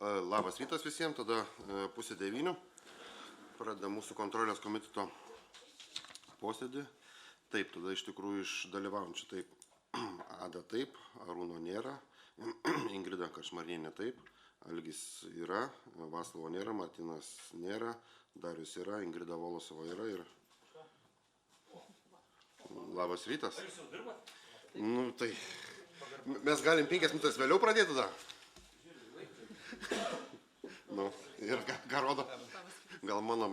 Labas rytas visiems, tada 8:30 pradeda mūsų kontrolės komiteto posėdį. Taip, tada iš tikrųjų iš dalyvaujančių taip, Ada taip, Arūno nėra, Ingrida Kačmarnienė taip, Algis yra, Vaslavo nėra, Martinas nėra, Darius yra, Ingrida Volosova yra ir... Labas rytas. Nu, tai mes galim 5 minutės vėliau pradėti tada. Nu, ir ką rodo? Gal mano...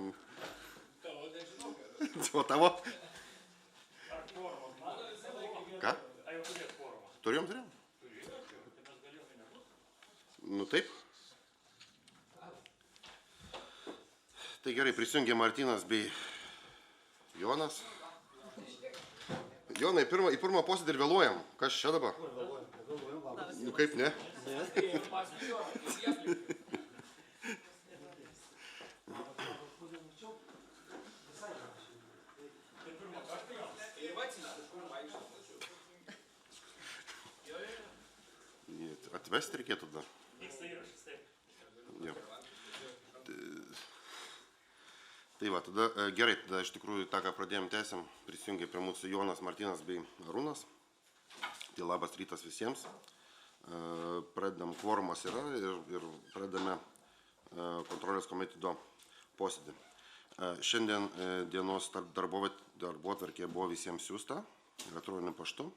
O tavo? Ką? Turėjom? Nu taip. Tai gerai, prisijungė Martinas bei Jonas. Jonai, į pirmą posėdį ir vėluojam. Kas čia dabar? Nu kaip ne? Atvesti reikėtų dar. Tai va, tada gerai, tada iš tikrųjų tą, ką pradėjom tęsim, prisijungė prie mūsų Jonas, Martinas bei Arūnas. Tai labas rytas visiems. Pradedam, kvorumas yra ir pradedame kontrolės komiteto posėdį. Šiandien dienos darbotvarkė buvo visiems siųsta elektroniniu paštu.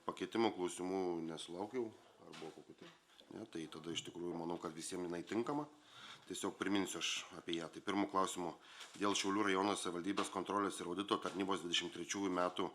Pakeitimų klausimų nesulaukiau, ar buvo kokių tai. Ne, tai tada iš tikrųjų manau, kad visiems jinai tinkama. Tiesiog priminsiu aš apie ją. Tai pirmų klausimų dėl Šiaulių rajono savivaldybės kontrolės ir audito tarnybos 23 metų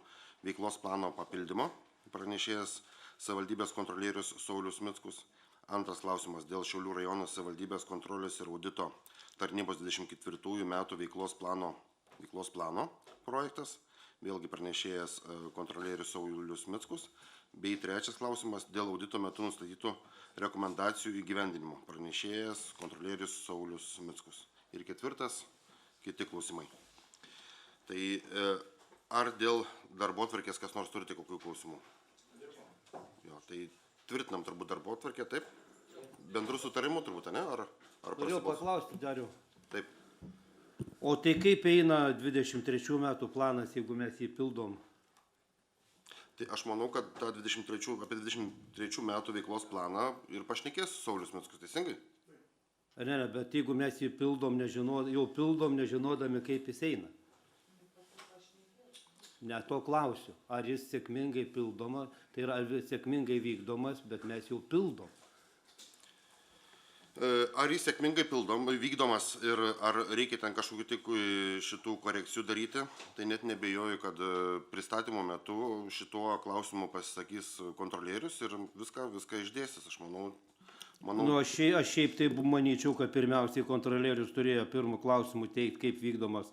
veiklos plano papildymo. Pranešėjas savivaldybės kontrolierius Saulius Mickus. Antras klausimas dėl Šiaulių rajono savivaldybės kontrolės ir audito tarnybos 24 metų veiklos plano projektas. Vėlgi pranešėjas kontrolierius Saulius Mickus. Bei trečias klausimas dėl audito metu nustatytų rekomendacijų įgyvendinimo. Pranešėjas kontrolierius Saulius Mickus. Ir ketvirtas, kiti klausimai. Tai ar dėl darbotvarkės kas nors turite kokių klausimų? Jo, tai tvirtinam turbūt darbotvarkę, taip? Bendrų sutarimų turbūt, ne? Norėjau paklausti, Dariau. Taip. O tai kaip eina 23 metų planas, jeigu mes jį pildom? Tai aš manau, kad apie 23 metų veiklos planą ir pašnekės Saulius Mickus, teisingai? Ne, bet jeigu mes jį pildom, nežinodami, kaip jis eina. Ne to klausiu. Ar jis sėkmingai pildomas, tai yra sėkmingai vykdomas, bet mes jau pildom. Ar jis sėkmingai vykdomas ir ar reikia ten kažkokių tik šitų korekcijų daryti, tai net nebejoju, kad pristatymo metu šituo klausimu pasisakys kontrolierius ir viską išdėstys, aš manau. Nu, aš šiaip tai manyčiau, kad pirmiausiai kontrolierius turėjo pirmų klausimų teikti, kaip vykdomas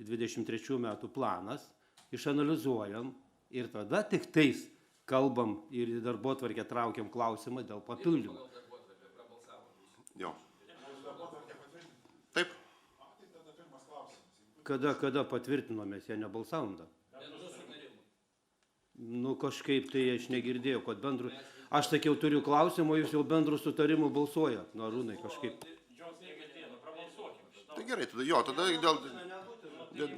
23 metų planas, išanalizuojam ir tada tik tais kalbam ir į darbotvarkę traukiam klausimą dėl papildymų. Jo. Taip. Kada patvirtinomės, jie nebalsavom dar? Nu, kažkaip tai aš negirdėjau, kad bendrų... Aš sakiau, turiu klausimą, jūs jau bendrų sutarimų balsuojat. Nu, Arūnai, kažkaip... Tai gerai, tada jo, tada dėl...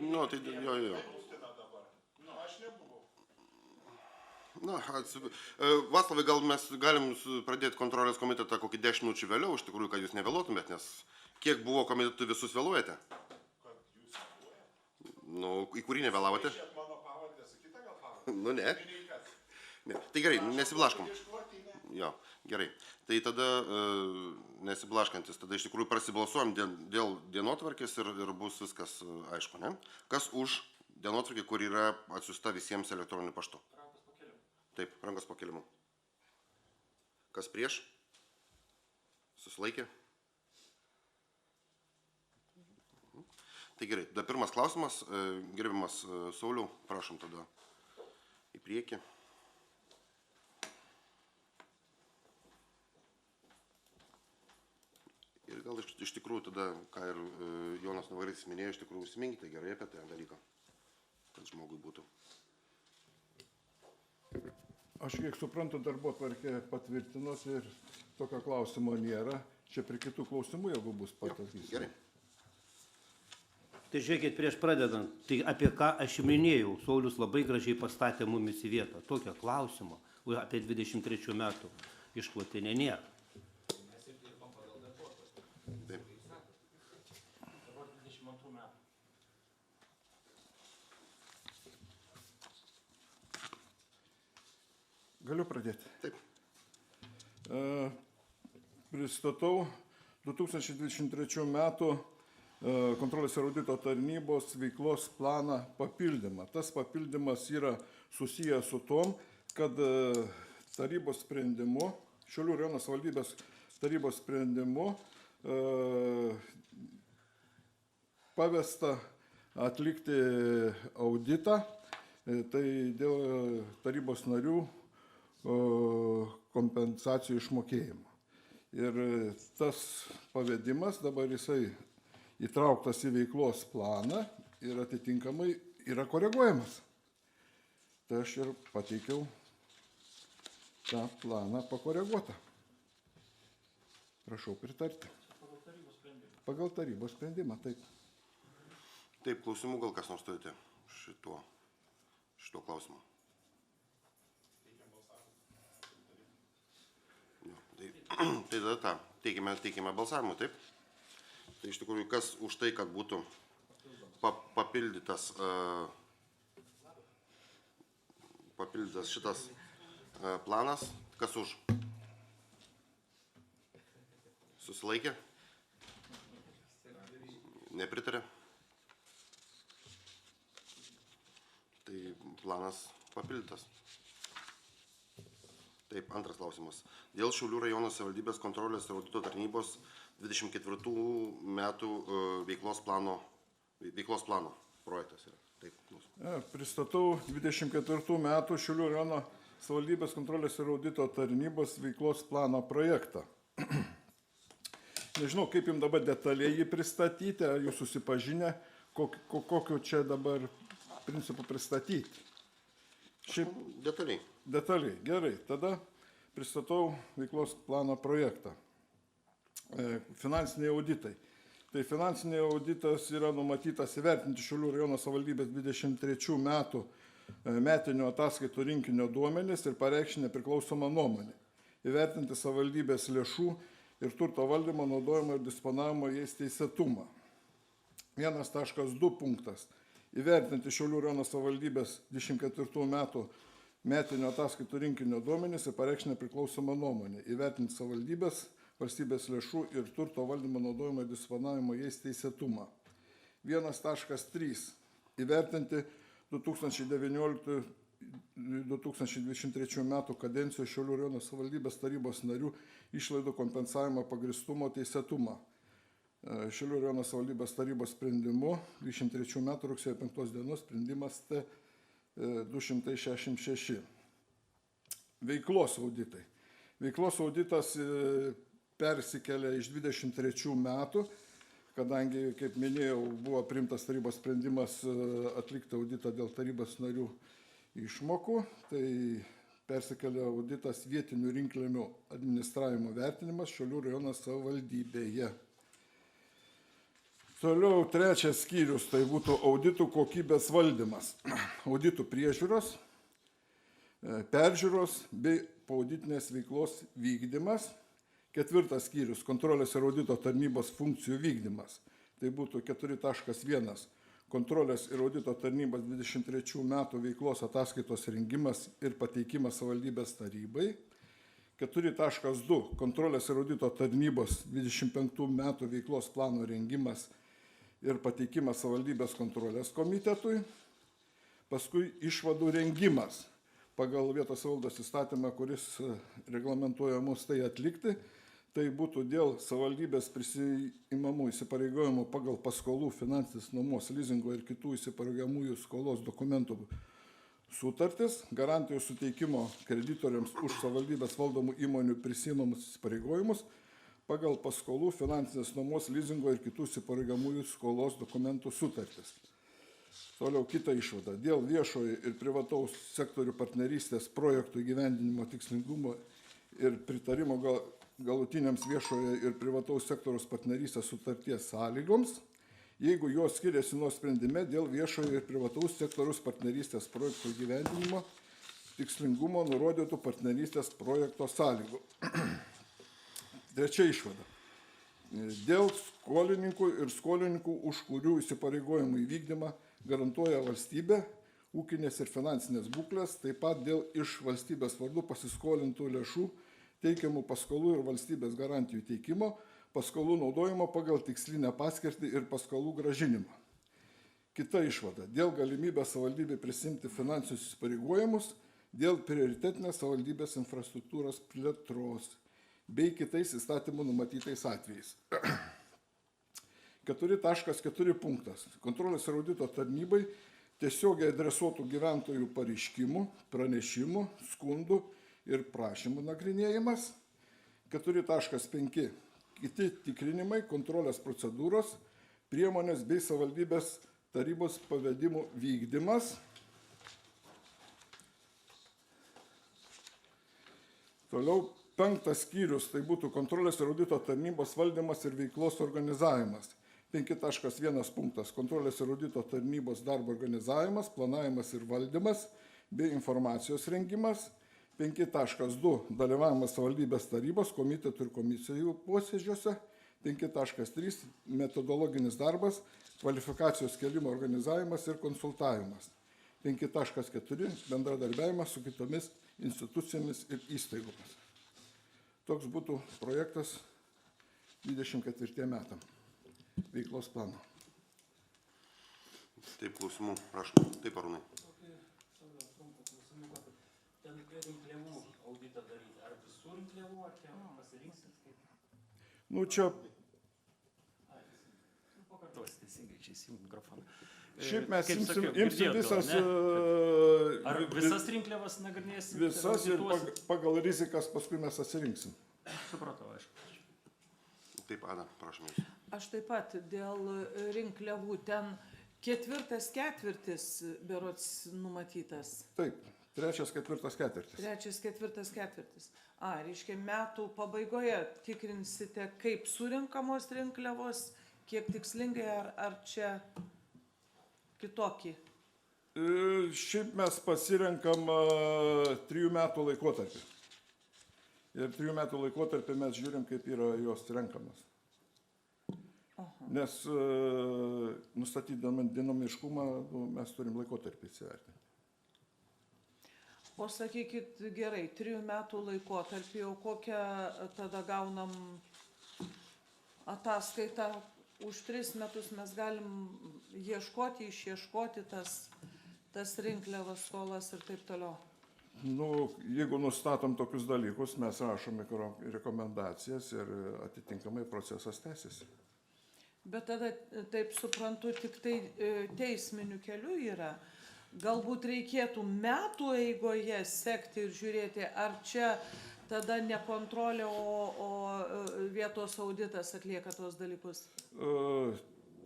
Nu, tai jo. Na, Vaslavai, gal mes galim pradėti kontrolės komitetą kokį 10 minučių vėliau, iš tikrųjų, kad jūs nevėluotumėt, nes kiek buvo komitetų visus vėluojate? Kad jūs vėluojate? Nu, į kurį nevėlavote? Išėt mano pavardę su kita gal pavardę? Nu, ne. Tai gerai, nesiblaškom. Jo, gerai. Tai tada nesiblaškantis, tada iš tikrųjų prasibalsuojam dėl dienotvarkės ir bus viskas aišku, ne? Kas už dienotvarkį, kur yra atsiųsta visiems elektroniniu paštu? Taip, rankos pakelimu. Kas prieš? Susilaikė? Tai gerai, tada pirmas klausimas, gerbiamas Sauliau, prašom tada į priekį. Ir gal iš tikrųjų tada, ką ir Jonas Nuvarys minėjo, iš tikrųjų užsiminkite gerai apie tą dalyką, kad žmogui būtų. Aš kiek suprantu, darbotvarkė patvirtinos ir tokio klausimo nėra. Čia prie kitų klausimų, jeigu bus patvirtintas. Gerai. Tai žiūrėkit, prieš pradedant, tai apie ką aš minėjau, Saulius labai gražiai pastatė mumis į vietą. Tokio klausimo apie 23 metų išklotinę nėra. Taip. Galiu pradėti. Taip. Pristatau 2023 metų kontrolės ir audito tarnybos veiklos planą papildymą. Tas papildymas yra susijęs su tom, kad tarybos sprendimu, Šiaulių rajono savivaldybės tarybos sprendimu pavesta atlikti auditą, tai dėl tarybos narių kompensacijų išmokėjimo. Ir tas pavedimas dabar jisai įtrauktas į veiklos planą ir atitinkamai yra koreguojamas. Tai aš ir pateikiau tą planą pakoreguotą. Prašau pritarti. Pagal tarybos sprendimą, taip. Taip, klausimų gal kas nors turite šito klausimu. Tai tada tą, teikime balsavimą, taip? Tai iš tikrųjų, kas už tai, kad būtų papildytas šitas planas, kas už? Susilaikė? Nepritarė? Tai planas papildytas. Taip, antras klausimas. Dėl Šiaulių rajono savivaldybės kontrolės ir audito tarnybos 24 metų veiklos plano projektas yra. Taip, Pristatau 24 metų Šiaulių rajono savivaldybės kontrolės ir audito tarnybos veiklos plano projektą. Nežinau, kaip jums dabar detaliai jį pristatyti, ar jūs susipažinę, kokiu čia dabar principu pristatyti. Šiaip detaliai. Detaliai, gerai. Tada pristatau veiklos plano projektą. Finansiniai auditai. Tai finansiniai auditas yra numatytas įvertinti Šiaulių rajono savivaldybės 23 metų metinių ataskaitų rinkinio duomenis ir pareikšti nepriklausomą nuomonę. Įvertinti savivaldybės lėšų ir turto valdymo, naudojimo ir disponavimo jais teisėtumą. 1.2 punktas. Įvertinti Šiaulių rajono savivaldybės 24 metų metinio ataskaitų rinkinio duomenis ir pareikšti nepriklausomą nuomonę. Įvertinti savivaldybės, valstybės lėšų ir turto valdymo, naudojimo ir disponavimo jais teisėtumą. 1.3. Įvertinti 2019-2023 metų kadencijos Šiaulių rajono savivaldybės tarybos narių išlaidų kompensavimo pagrįstumo teisėtumą. Šiaulių rajono savivaldybės tarybos sprendimu 23 metų rugsėjo 5 dienos sprendimas T 266. Veiklos auditai. Veiklos auditas persikelia iš 23 metų, kadangi, kaip minėjau, buvo priimtas tarybos sprendimas atlikti auditą dėl tarybos narių išmokų, tai persikelia auditas vietinių rinkliavų administravimo vertinimas Šiaulių rajono savivaldybėje. Toliau trečias skyrius, tai būtų auditų kokybės valdymas, auditų priežiūros, peržiūros bei auditinės veiklos vykdymas. Ketvirtas skyrius, kontrolės ir audito tarnybos funkcijų vykdymas. Tai būtų 4.1. Kontrolės ir audito tarnybos 23 metų veiklos ataskaitos rengimas ir pateikimas savivaldybės tarybai. 4.2. Kontrolės ir audito tarnybos 25 metų veiklos plano rengimas ir pateikimas savivaldybės kontrolės komitetui. Paskui išvadų rengimas pagal vietos savivaldos įstatymą, kuris reglamentuoja mus tai atlikti. Tai būtų dėl savivaldybės prisiimamų įsipareigojimų pagal paskolų, finansinės nuomos, lizingo ir kitų įsipareigojamųjų skolos dokumentų sutartis, garantijų suteikimo kreditoriams už savivaldybės valdomų įmonių prisiimamus įsipareigojimus pagal paskolų, finansinės nuomos, lizingo ir kitų įsipareigamųjų skolos dokumentų sutartis. Toliau kita išvada. Dėl viešojo ir privataus sektorių partnerystės projektų įgyvendinimo tikslingumo ir pritarimo galutiniams viešojo ir privataus sektoriaus partnerystės sutarties sąlygoms, jeigu jos skiriasi nuo sprendime dėl viešojo ir privataus sektoriaus partnerystės projektų įgyvendinimo tikslingumo nurodytų partnerystės projekto sąlygų. Trečia išvada. Dėl skolininkų ir skolininkų, už kurių įsipareigojimų įvykdymą garantuoja valstybė, ūkinės ir finansinės būklės, taip pat dėl iš valstybės vardų pasiskolintų lėšų teikiamų paskolų ir valstybės garantijų teikimo, paskolų naudojimo pagal tikslinę paskirtį ir paskolų gražinimą. Kita išvada. Dėl galimybės savivaldybė prisimti finansinius įsipareigojimus, dėl prioritetinės savivaldybės infrastruktūros plėtros bei kitais įstatymų numatytais atvejais. 4.4 punktas. Kontrolės ir audito tarnybai tiesiogiai adresuotų gyventojų pareiškimų, pranešimų, skundų ir prašymų nagrinėjimas. 4.5. Kiti tikrinimai, kontrolės procedūros, priemonės bei savivaldybės tarybos pavedimų vykdymas. Toliau 5 skyrius, tai būtų kontrolės ir audito tarnybos valdymas ir veiklos organizavimas. 5.1 punktas, kontrolės ir audito tarnybos darbo organizavimas, planavimas ir valdymas bei informacijos rengimas. 5.2 dalyvavimas savivaldybės tarybos, komitetų ir komisijų posėdžiuose. 5.3 metodologinis darbas, kvalifikacijos kėlimo organizavimas ir konsultavimas. 5.4 bendradarbiavimas su kitomis institucijomis ir įstaigomis. Toks būtų projektas 24 metam veiklos plano. Taip, klausimų, prašom. Taip, Arūnai. Ten rinkliavų auditą daryti. Ar visų rinkliavų, ar čia pasirinksit kaip? Nu, čia Pakartos teisingai, čia įsijungi mikrofoną. šiaip mes Kaip imsim sakiau, girdėjot visas, gal, ne? Ar visas rinkliavas nagrinėsim? visas ir audituosit? pagal rizikas paskui mes atsirinksim. Supratau, aišku. Taip, Ana, prašom jūs. Aš taip pat dėl rinkliavų ten 4. ketvirtis berods numatytas. Taip, 3., 4. ketvirtis. 3., 4. ketvirtis. Reiškia, metų pabaigoje tikrinsite, kaip surinkamos rinkliavos, kiek tikslingai, ar čia kitokį. Šiaip mes pasirenkam 3 metų laikotarpį. Ir 3 metų laikotarpį mes žiūrim, kaip yra jos renkamas. Nes nustatydami dinamiškumą mes turim laikotarpį įsivertinti. O sakykit, gerai, 3 metų laikotarpį, o kokią tada gaunam ataskaitą? Už 3 metus mes galim ieškoti, išieškoti tas rinkliavas, skolas ir taip toliau. Nu, jeigu nustatom tokius dalykus, mes rašome rekomendacijas ir atitinkamai procesas tęsiasi. Bet tada, taip suprantu, tik tai teisminiu keliu yra. Galbūt reikėtų metų eigoje sekti ir žiūrėti, ar čia tada ne kontrolė, o vietos auditas atlieka tos dalykus.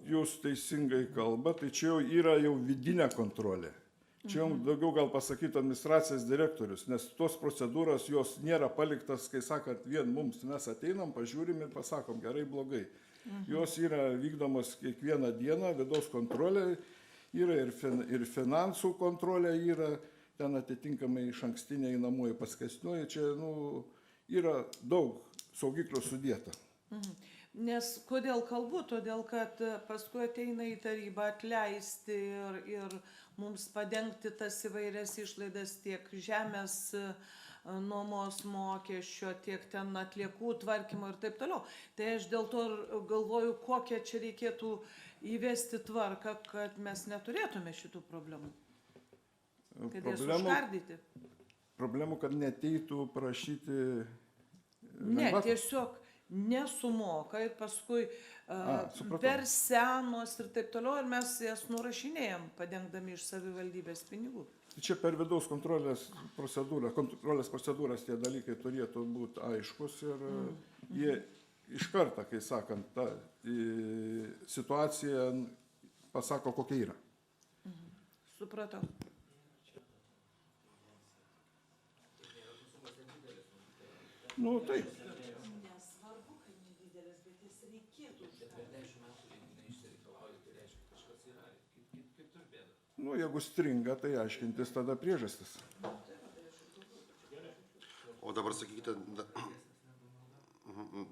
Jūs teisingai kalbate, tai čia jau yra jau vidinė kontrolė. Čia jau daugiau gal pasakyti administracijos direktorius, nes tos procedūros jos nėra paliktas, kai sakant, vien mums, mes ateinam, pažiūrim ir pasakom gerai, blogai. Jos yra vykdomos kiekvieną dieną, vidaus kontrolė yra ir finansų kontrolė yra, ten atitinkamai iš ankstinė įnamoji paskesnioji, čia yra daug saugiklių sudėta. Nes kodėl kalbu? Todėl, kad paskui ateina į tarybą atleisti ir mums padengti tas įvairias išlaidas tiek žemės nuomos mokesčio, tiek ten atliekų tvarkymo ir taip toliau. Tai aš dėl to galvoju, kokią čia reikėtų įvesti tvarką, kad mes neturėtume šitų problemų. Kad jas užkardyti. Problemų, kad neteitų prašyti... Ne, tiesiog nesumoka ir paskui per senos ir taip toliau ir mes jas nurašinėjom, padengdami iš savivaldybės pinigų. Čia per vidaus kontrolės procedūras tie dalykai turėtų būti aiškus ir jie iš karto, kai sakant, ta situacija pasako, kokia yra. Supratau. Nu, taip. Nesvarbu, kad nedidelis, bet jis reikėtų. Nu, jeigu stringa, tai aiškintis tada priežastis. O dabar sakykite,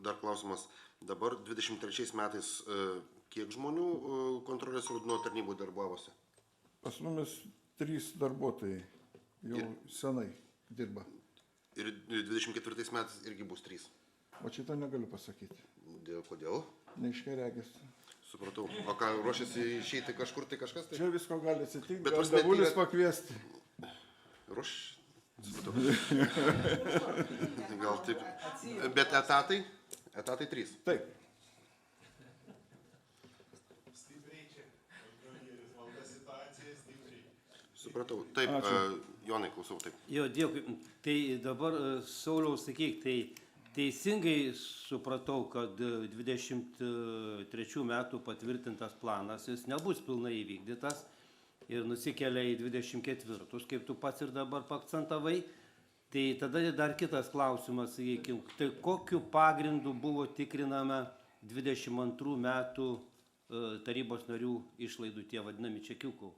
dar klausimas, dabar 23 metais kiek žmonių kontrolės ir audito tarnybų darbavosi? Pas mumis 3 darbuotojai jau senai dirba. Ir 24 metais irgi bus 3. O šitą negaliu pasakyti. Kodėl? Neiškai regis. Supratau. O ką, ruošiasi išeiti kažkur tai kažkas? Tai? Čia visko gali atsitikti, Bet gal prasme, davulis yra- pakviesti. Supratau. Gal taip. Bet etatai? Etatai 3. Taip. Stipriai čia. Kontrolierius valdo situaciją stipriai. Supratau. Taip, Jonai, klausau, taip. Jo, dėkui. Tai dabar, Sauliau, sakyk, tai teisingai supratau, kad 23 metų patvirtintas planas, jis nebus pilnai įvykdytas ir nusikelia į 24, kaip tu pats ir dabar pakcentavai. Tai tada dar kitas klausimas, sakykime, tai kokiu pagrindu buvo tikrinama 22 metų tarybos narių išlaidų tie vadinami čekiukų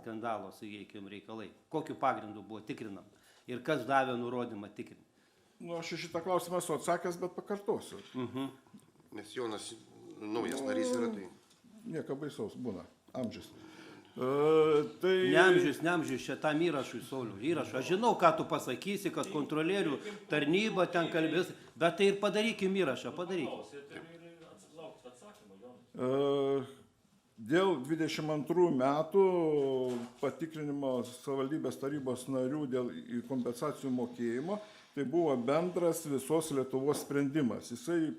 skandalo, sakykime, reikalai. Kokiu pagrindu buvo tikrinama ir kas davė nurodymą tikrinti? Nu, aš į šitą klausimą esu atsakęs, bet pakartosiu. Nes Jonas naujas narys yra, tai... Nieko baisaus būna. Amžius. Neamžius, čia tam įrašui, Sauliau, įrašui. Aš žinau, ką tu pasakysi, kad kontrolierių tarnyba ten kalbės, bet tai ir padarykim įrašą, padarykim. Dėl 22 metų patikrinimo savivaldybės tarybos narių dėl kompensacijų mokėjimo, tai buvo bendras visos Lietuvos sprendimas. Jisai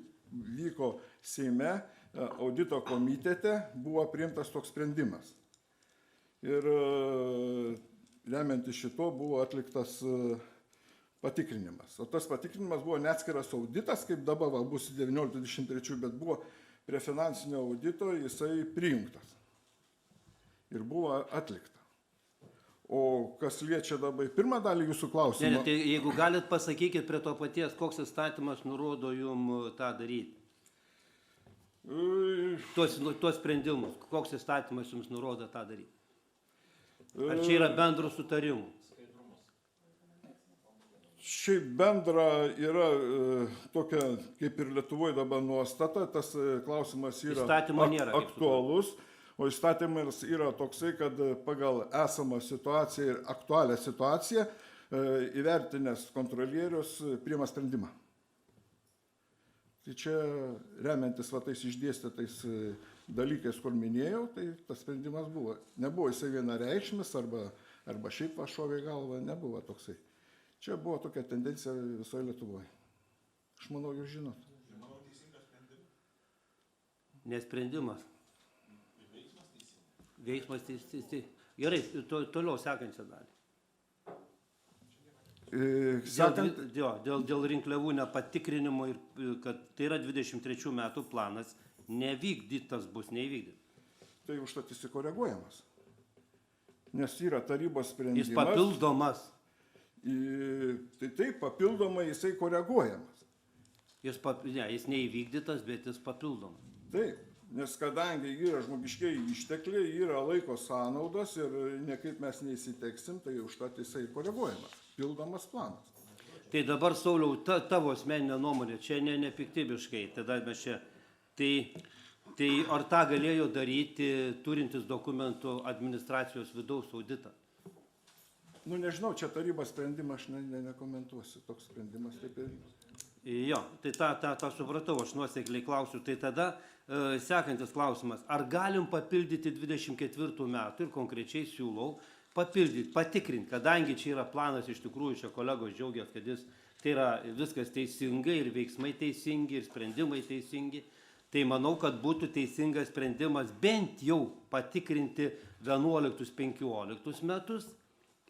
vyko Seime, audito komitete, buvo priimtas toks sprendimas. Ir remiantis šito buvo atliktas patikrinimas. O tas patikrinimas buvo neatskiras auditas, kaip dabar bus 19-23, bet buvo prie finansinio audito jisai prijungtas. Ir buvo atlikta. O kas liečia dabar pirmą dalį jūsų klausimo. Ne, tai jeigu galit pasakykit prie to paties, koks įstatymas nurodo jum tą daryti. Tuos sprendimus, koks įstatymas jums nurodo tą daryti. Ar čia yra bendrų sutarimų? Šiaip bendra yra tokia, kaip ir Lietuvoje dabar nuostata, tas klausimas yra Įstatymo nėra, kaip aktualus, o įstatymas yra toksai, kad pagal esamą situaciją ir aktualią situaciją įvertinęs kontrolierius priima sprendimą. Tai čia remiantis tais išdėstytais dalykais, kur minėjau, tai tas sprendimas buvo. Nebuvo jisai vienareikšmis arba šiaip šovė galva, nebuvo toksai. Čia buvo tokia tendencija visoje Lietuvoje. Aš manau, jūs žinot. Manau, teisingas sprendimas. Nesprendimas. Veiksmas teisingas. Veiksmas teisingas. Gerai, toliau sekančią dalį. Dėl rinkliavų nepatikrinimo ir kad tai yra 23 metų planas, nevykdytas bus, neįvykdytas. Tai užtat jis koreguojamas. Nes yra tarybos sprendimas. Jis papildomas. Tai taip, papildomai jisai koreguojamas. Jis neįvykdytas, bet jis papildomas. Taip, nes kadangi yra žmogiškiai ištekliai, yra laiko sąnaudos ir niekaip mes neįsiteksim, tai užtat jisai koreguojamas, pildomas planas. Tai dabar, Sauliau, tavo asmeninė nuomonė, čia nepiktybiškai, tada mes čia, tai ar tą galėjo daryti turintis dokumentų administracijos vidaus auditą? Nu, nežinau, čia tarybos sprendimą aš nekomentuosiu, toks sprendimas taip ir. Jo, tai tą supratau, aš nuosekliai klausiu. Tai tada sekantis klausimas, ar galim papildyti 24 metų ir konkrečiai siūlau papildyti, patikrinti, kadangi čia yra planas iš tikrųjų, čia kolegos džiaugiasi, kad tai yra viskas teisingai ir veiksmai teisingi ir sprendimai teisingi, tai manau, kad būtų teisingas sprendimas bent jau patikrinti 11-15 metus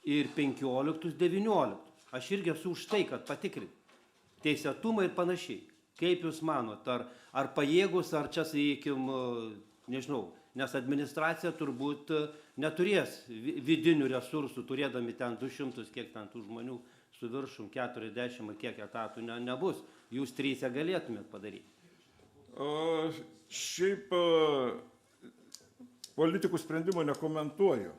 ir 15-19. Aš irgi esu už tai, kad patikrinti. Teisėtumą ir panašiai. Kaip jūs manot, ar pajėgus, ar čia, sakykime, nežinau, Nes administracija turbūt neturės vidinių resursų, turėdami ten 200, kiek ten tų žmonių su viršum, 40, kiek etatų nebus. Jūs 3 galėtumėt padaryti. Šiaip politikų sprendimų nekomentuoju.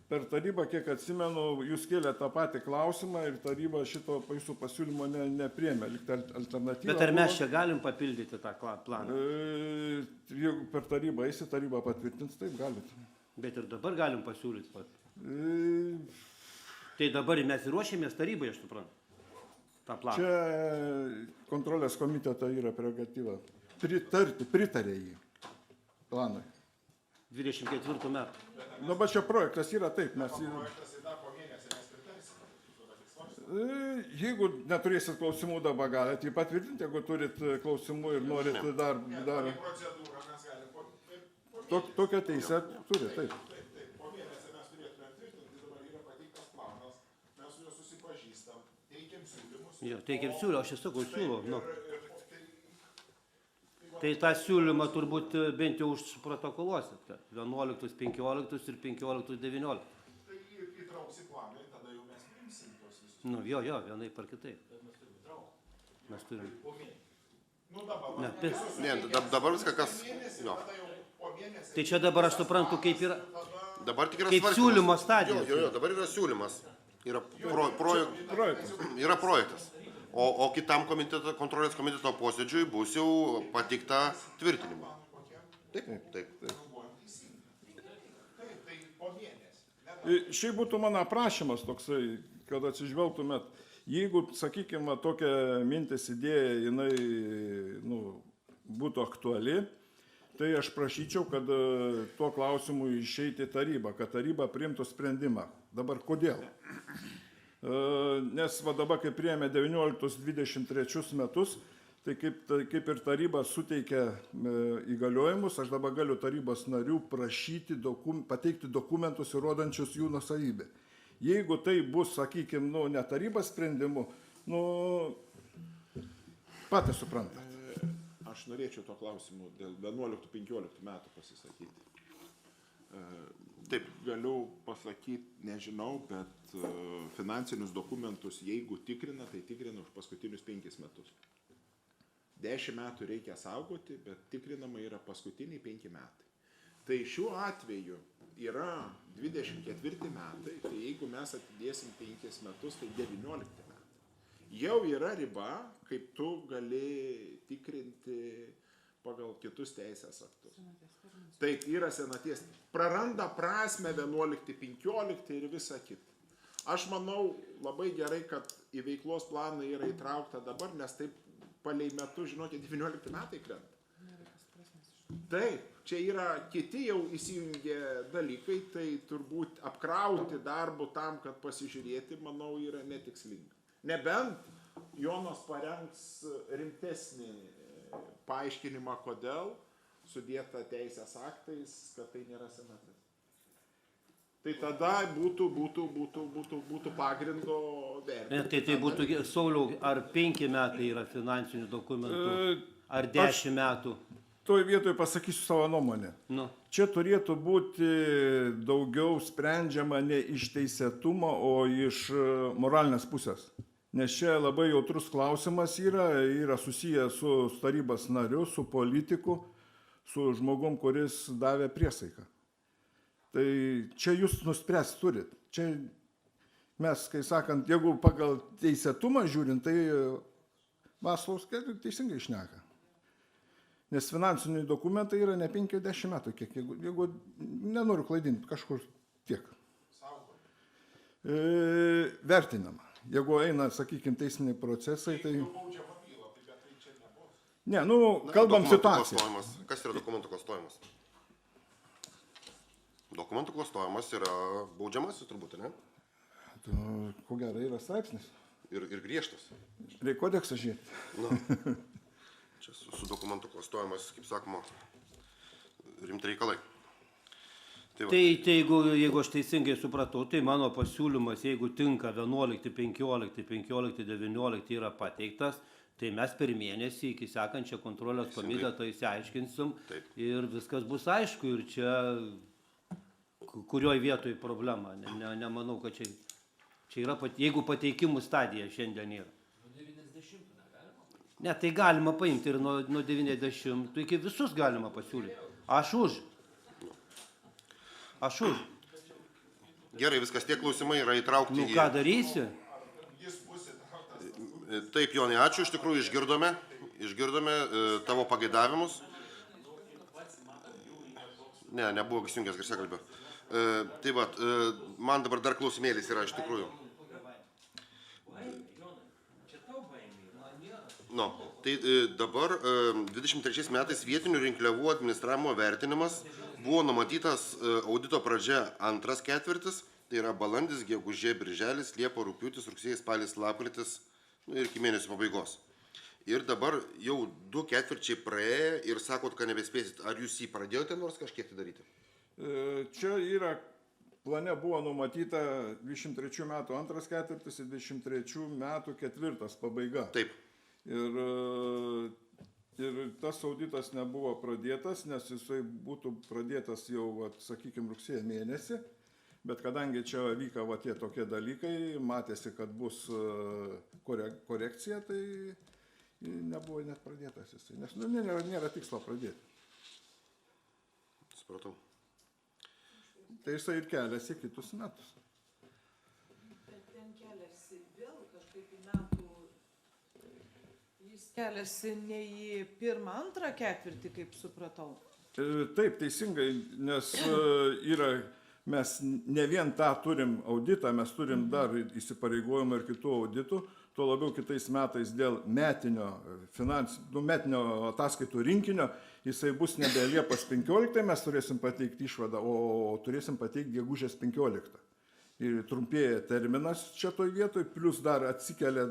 Per tarybą, kiek atsimenu, jūs kėlė tą patį klausimą ir taryba šito jūsų pasiūlymo nepriėmė, lyg alternatyvą. Bet ar mes čia galim papildyti tą planą? Jeigu per tarybą eisi, taryba patvirtins, taip galit. Bet ir dabar galim pasiūlyti pat. Tai dabar mes ir ruošiamės tarybai, aš suprantu, tą planą. Čia kontrolės komiteto yra prerogatyva. Pritarė jį planui. 24 metų. Nu, bet čia projektas yra taip, mes... Projektas į dar po mėnesį mes pritarsime. Jeigu neturėsit klausimų dabar galite jį patvirtinti, jeigu turit klausimų ir norit dar... Procedūrą mes galim Tokią teisę turi, taip. Taip, po mėnesį mes turėtume tvirtinti, dabar yra pateiktas planas, mes su juo susipažįstam, teikiam siūlymus. Jo, teikiam siūlymą, aš esu siūlau. Nu. Tai Tai tą siūlymą turbūt bent jau užprotokoluosit, kad 11, 15 ir 15, 19. Tai įtrauks į planą ir tada jau mes priimsim tos visus. Nu, jo, vienaip ar kitaip. Mes turim. Nu dabar. Ne, dabar viską kas... Jo. Tada jau po mėnesį. tai čia dabar aš suprantu, kaip yra. Dabar tik yra Kaip svarstymas. siūlymo stadija. Jo, dabar yra siūlymas. Yra Projektas. Yra projektas. O kitam kontrolės komiteto posėdžiui bus jau pateikta tvirtinimą. Taip. Tai po mėnesį. Šiaip būtų mano prašymas toksai, kad atsižvelgtumėt, jeigu, sakykime, tokia mintis idėja, jinai būtų aktuali, tai aš prašyčiau, kad tuo klausimu išeiti į tarybą, kad taryba priimtų sprendimą. Dabar kodėl? Nes va dabar, kai priėmė 19-23 metus, tai kaip ir taryba suteikia įgaliojimus, aš dabar galiu tarybos narių prašyti pateikti dokumentus įrodančius jų nuosavybę. Jeigu tai bus, sakykime, ne tarybos sprendimu, patys suprantat. Aš norėčiau to klausimu dėl 11-15 metų pasisakyti. Taip. Galiu pasakyti, nežinau, bet finansinius dokumentus, jeigu tikrina, tai tikrina už paskutinius 5 metus. 10 metų reikia saugoti, bet tikrinama yra paskutiniai 5 metai. Tai šiuo atveju yra 24 metai, tai jeigu mes atidėsim 5 metus, tai 19 metai. Jau yra riba, kaip tu gali tikrinti pagal kitus teisės aktus. Taip, yra senaties. Praranda prasme 11-15 ir visa kita. Aš manau labai gerai, kad į veiklos planą yra įtraukta dabar, nes taip palei metu, žinote, 19 metai krenta. Taip, čia yra kiti jau įsijungę dalykai, tai turbūt apkrauti darbu tam, kad pasižiūrėti, manau, yra netikslinga. Nebent Jonas parengs rimtesnį paaiškinimą, kodėl sudėta teisės aktais, kad tai nėra senatis. Tai tada būtų pagrindo vertinti. Tai būtų, Sauliau, ar 5 metai yra finansinių dokumentų, ar 10 metų? Toj vietoj pasakysiu savo nuomonę. Nu. Čia turėtų būti daugiau sprendžiama ne iš teisėtumo, o iš moralinės pusės. Nes čia labai jautrus klausimas yra susijęs su tarybos nariu, su politiku, su žmogum, kuris davė priesaiką. Tai čia jūs nuspręs turit. Čia mes, kai sakant, jeigu pagal teisėtumą žiūrint, tai Vaclovas teisingai šneka. Nes finansiniai dokumentai yra ne 50 metų, kiek, jeigu nenoriu klaidinti, kažkur tiek. Vertinama. Jeigu eina, sakykime, teisiniai procesai, tai... Ne, kalbam situaciją. Kas yra dokumentų klastojimas? Dokumentų klastojimas yra baudžiamasis turbūt, ne? Ko gero yra straipsnis. Ir griežtas. Reikia kodeksą žiūrėti. Čia su dokumentų klastojimas, kaip sakoma, rimti reikalai. Tai jeigu aš teisingai supratau, tai mano pasiūlymas, jeigu tinka 11, 15, 19 yra pateiktas, Tai mes per mėnesį iki sekančio kontrolės komiteto įsiaiškinsim Taip. ir viskas bus aišku. Ir čia kurioje vietoje problema. Nemanau, kad čia yra, jeigu pateikimų stadija šiandien yra. Nuo 90 negalima. Ne, tai galima paimti ir nuo 90 iki visus galima pasiūlyti. Aš už. Gerai, viskas, tie klausimai yra įtraukti Nu ką darysi? Taip, Jonai, ačiū, iš tikrųjų išgirdome tavo pageidavimus. Ne, nebuvo įsijungęs garsiakalbio. Tai va, man dabar dar klausimėlis yra iš tikrųjų. No, tai dabar 23 metais vietinių rinkliavų administravimo vertinimas buvo numatytas audito pradžia 2 ketvirtis, tai yra balandis, gegužė, birželis, liepa, rugpjūtis, rugsėjis, spalis, lapkritis, ir iki mėnesio pabaigos. Ir dabar jau 2 ketvirčiai praėjo ir sakot, kad nebespėsit. Ar jūs jį pradėjote nors kažkiek tai daryti? Čia yra, plane buvo numatyta 23 metų 2 ketvirtis ir 23 metų 4 pabaiga. Taip. Ir tas auditas nebuvo pradėtas, nes jisai būtų pradėtas jau, sakykime, rugsėjo mėnesį. Bet kadangi čia vyka tie tokie dalykai, matėsi, kad bus korekcija, tai nebuvo net pradėtas jisai. Nes nėra tikslo pradėti. Supratau. Tai jisai ir keliasi kitus metus. Bet ten keliasi vėl kažkaip į metų. Jis keliasi ne į 1-2 ketvirtį, kaip supratau. Taip, teisingai, nes mes ne vien tą turim auditą, mes turim dar įsipareigojimą ir kitų auditų, tuo labiau kitais metais dėl metinio ataskaitų rinkinio, jisai bus nebe Liepos 15, mes turėsim pateikti išvadą, o turėsim pateikti gegužės 15. Ir trumpėja terminas čia toj vietoj, plus dar atsikelia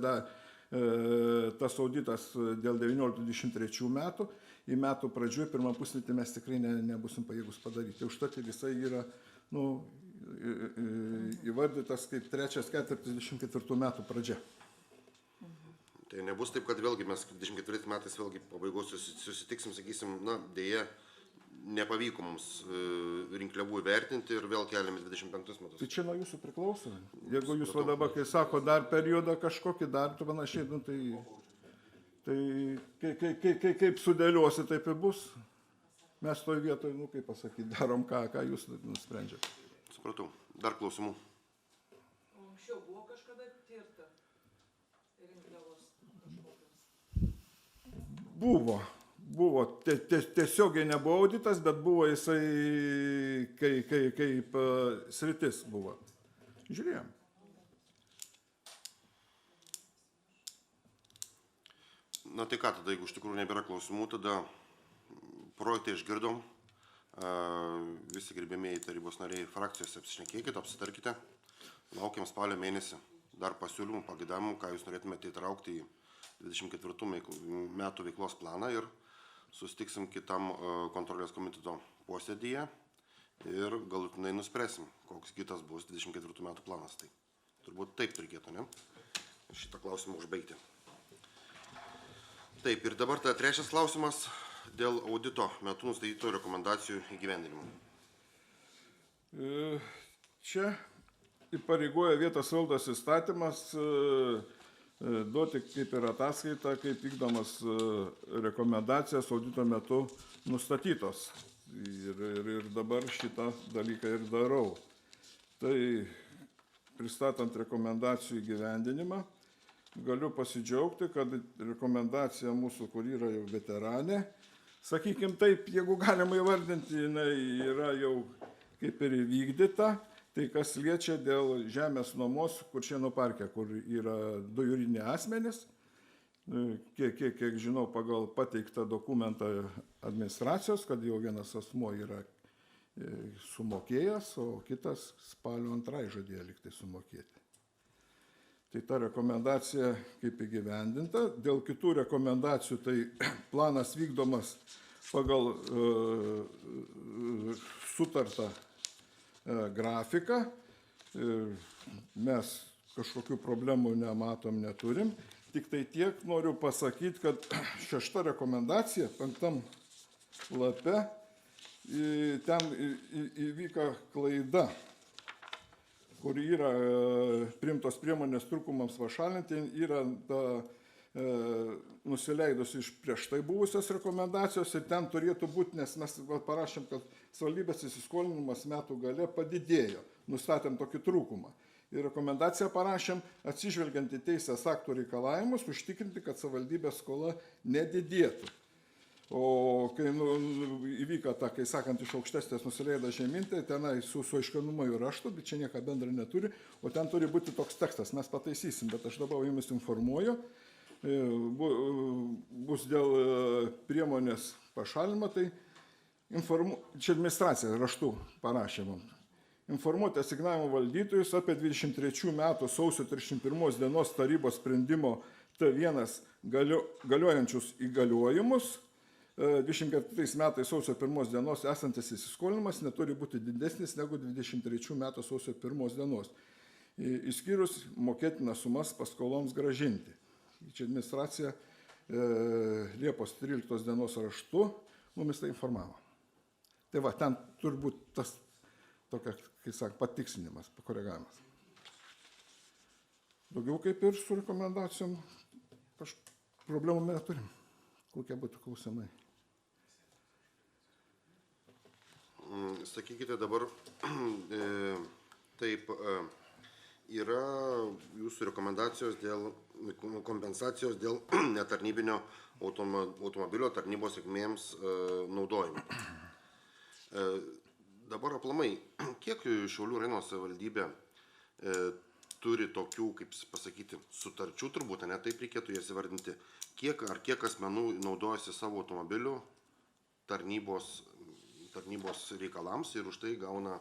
tas auditas dėl 19-23 metų. Į metų pradžioje, pirmą pusmetį mes tikrai nebusim pajėgus padaryti. Užtat ir jisai yra įvardytas kaip 3 ketvirtis 24 metų pradžia. Tai nebus taip, kad vėlgi mes 24 metais vėlgi pabaigos susitiksim, sakysim, dėja, nepavyko mums rinkliavų įvertinti ir vėl keliamės 25 metus. Tai čia nuo jūsų priklauso. Jeigu jūs dabar, kai sako, dar periodą kažkokį, dar panašiai, tai kaip sudėliosi, taip ir bus. Mes toj vietoj, kaip pasakyti, darom ką jūs nusprendžiate. Supratau. Dar klausimų. O anksčiau buvo kažkada tirta rinkliavos kažkokios? Buvo. Tiesiogiai nebuvo auditas, bet buvo jisai kaip sritis buvo. Žiūrėjom. Tai ką tada, jeigu iš tikrųjų nebėra klausimų, tada projektą išgirdom. Visi gerbėmieji tarybos nariai frakcijose apsišnekėkite, apsitarkite. Laukiam spalio mėnesį dar pasiūlymų, pageidavimų, ką jūs norėtumėte įtraukti į 24 metų veiklos planą ir susitiksim kitam kontrolės komiteto posėdyje ir galutinai nuspręsim, koks kitas bus 24 metų planas. Tai turbūt taip reikėtų, ne? Šitą klausimą užbaigti. Taip, ir dabar trečias klausimas dėl audito metu nustatytų rekomendacijų įgyvendinimo. Čia įpareigoja vietos valdos įstatymas duoti kaip ir ataskaitą, kaip vykdomas rekomendacijos audito metu nustatytos. Ir dabar šitą dalyką ir darau. Tai pristatant rekomendacijų įgyvendinimą, galiu pasidžiaugti, kad rekomendacija mūsų, kur yra jau veteranė, sakykime taip, jeigu galima įvardinti, jinai yra jau kaip ir įvykdyta, tai kas liečia dėl žemės nuomos Kuršėnų parke, kur yra 2 juridiniai asmenys, kiek žinau, pagal pateiktą dokumentą administracijos, kad jau vienas asmuo yra sumokėjęs, o kitas spalio 2 žadėjo liktai sumokėti. Tai ta rekomendacija kaip įgyvendinta. Dėl kitų rekomendacijų tai planas vykdomas pagal sutartą grafiką. Mes kažkokių problemų nematom, neturim. Tik tai tiek noriu pasakyti, kad 6 rekomendacija, 5 lape, ten įvyko klaida, kur yra priimtos priemonės trūkumams pašalinti, yra nusileidus iš prieš tai buvusios rekomendacijos ir ten turėtų būti, nes mes parašėm, kad savivaldybės įsiskolinimas metų gale padidėjo, nustatėm tokį trūkumą. Ir rekomendaciją parašėm, atsižvelgiant į teisės aktų reikalavimus, užtikrinti, kad savivaldybės skola nedidėtų. O kai įvyko ta, kai sakant, iš aukštesnės nusileido žemyn, tai tenai su aiškinumu ir raštu, bet čia nieko bendra neturi, o ten turi būti toks tekstas, mes pataisysim, bet aš dabar jumis informuoju, bus dėl priemonės pašalinimo, tai čia administracija raštu parašė mums. Informuoti asignavimo valdytojus apie 23 metų sausio 31 dienos tarybos sprendimo T1 galiojančius įgaliojimus. 24 metais sausio 1 dienos esantis įsiskolinimas neturi būti didesnis negu 23 metų sausio 1 dienos, išskyrus mokėtinas sumas paskoloms gražinti. Čia administracija Liepos 13 dienos raštu mumis tai informavo. Tai va, ten turi būti tas tokia, kai sako, patikslinimas, pakoregavimas. Daugiau kaip ir su rekomendacijom problemų neturim. Kokie būtų klausimai? Sakykite dabar, taip, yra jūsų rekomendacijos dėl kompensacijos dėl netarnybinio automobilio tarnybos reikmėms naudojimo. Dabar aplamai, kiek Šiaulių rajono savivaldybė turi tokių, kaip pasakyti, sutarčių turbūt, ne taip reikėtų jas įvardinti, kiek asmenų naudojasi savo automobiliu tarnybos reikalams ir už tai gauna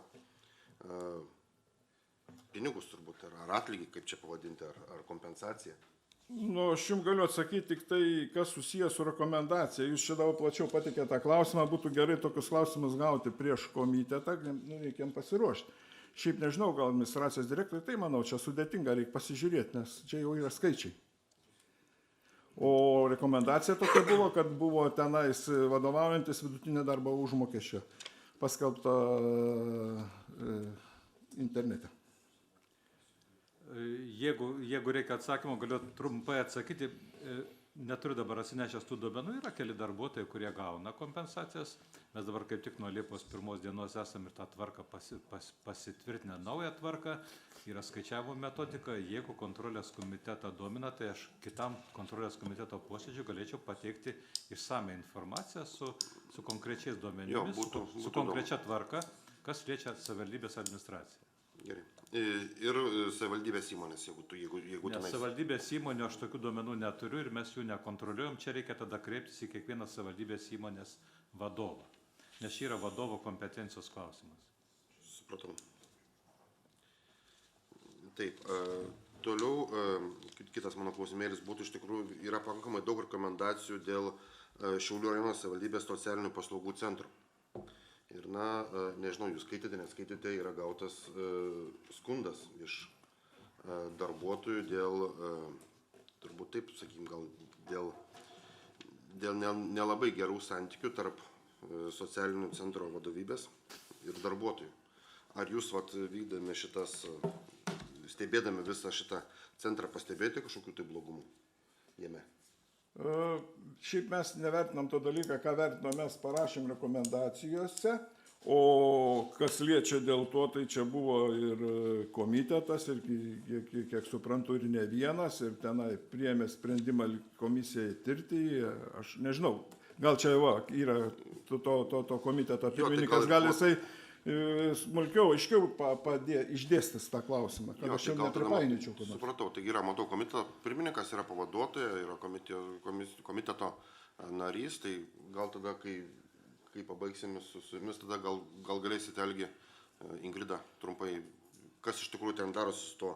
pinigus turbūt, ar atlygį, kaip čia pavadinti, ar kompensaciją. Nu, aš jums galiu atsakyti tik tai, kas susijęs su rekomendacija. Jūs čia dabar plačiau patikėte tą klausimą, būtų gerai tokius klausimus gauti prieš komitetą, reikėm pasiruošti. Šiaip nežinau, gal administracijos direktoriai, tai manau, čia sudėtinga, reikia pasižiūrėti, nes čia jau yra skaičiai. O rekomendacija tokia buvo, kad buvo tenais vadovaujantis vidutinė darbo užmokesčio paskelbta internete. Jeigu reikia atsakymą, galiu trumpai atsakyti. Neturiu dabar atsinešęs tų duomenų, yra keli darbuotojai, kurie gauna kompensacijas. Mes dabar kaip tik nuo Liepos 1 dienos esam ir tą tvarką pasitvirtinę naują tvarką. Yra skaičiavimo metodika. Jeigu kontrolės komitetą domina, tai aš kitam kontrolės komiteto posėdžiui galėčiau pateikti išsame informaciją su konkrečiais duomenimis, su konkrečia tvarka, kas liečia savivaldybės administraciją. Gerai. Ir savivaldybės įmonės, jeigu tenais. Savivaldybės įmonė, aš tokių duomenų neturiu ir mes jų nekontroliuojam. Čia reikia tada kreiptis į kiekvieną savivaldybės įmonės vadovą, nes čia yra vadovo kompetencijos klausimas. Supratau. Taip, toliau kitas mano klausimėlis būtų iš tikrųjų, yra pakankamai daug rekomendacijų dėl Šiaulių rajono savivaldybės socialinių paslaugų centro. Ir nežinau, jūs skaitėte, neskaitėte, yra gautas skundas iš darbuotojų dėl, turbūt taip, sakykim, gal dėl nelabai gerų santykių tarp socialinių centro vadovybės ir darbuotojų. Ar jūs vykdami stebėdami visą šitą centrą pastebėjote kažkokių tai blogumų jame? Šiaip mes nevertinam to dalyką, ką vertinam, mes parašėm rekomendacijose, o kas liečia dėl to, tai čia buvo ir komitetas, ir kiek suprantu, ir ne vienas, ir tenai priėmė sprendimą komisijai tirti, aš nežinau, gal čia yra to komiteto pirmininkas, gal jisai smulkiau, aiškiau išdėstys tą klausimą, kad aš jau nepripainiočiau. Supratau, taigi yra, matau, komiteto pirmininkas yra pavaduotoja, yra komiteto narys, tai gal tada, kai pabaigsim su jumis, tada gal galėsite, Algi, Ingrida, trumpai, kas iš tikrųjų ten darosi su to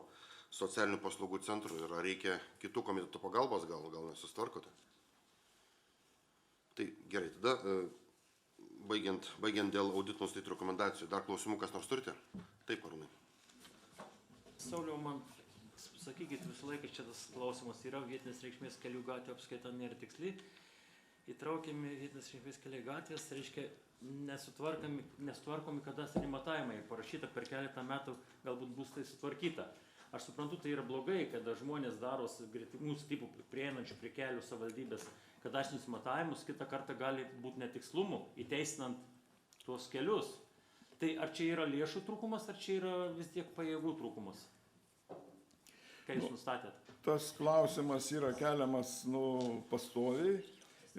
socialinių paslaugų centru ir ar reikia kitų komiteto pagalbos, gal nesustvarkote. Tai gerai, tada baigiant dėl audito nustatytų rekomendacijų, dar klausimų kas nors turite? Taip, Arūnai. Sauliau, man sakykit, visą laiką čia tas klausimas yra vietinės reikšmės kelių gatvių apskaita nėra tiksli. Įtraukiami vietinės reikšmės keliai gatvės, reiškia, nesutvarkomi kadastrinį matavimai. Parašyta per keletą metų galbūt bus tai sutvarkyta. Aš suprantu, tai yra blogai, kada žmonės daro gretimų sklypų prieinančių prie kelių savivaldybės kadastrinius matavimus, kitą kartą gali būti netikslumų, įteisinant tuos kelius. Tai ar čia yra lėšų trūkumas, ar čia yra vis tiek pajėgų trūkumas? Ką jūs nustatėt? Tas klausimas yra keliamas pastoviai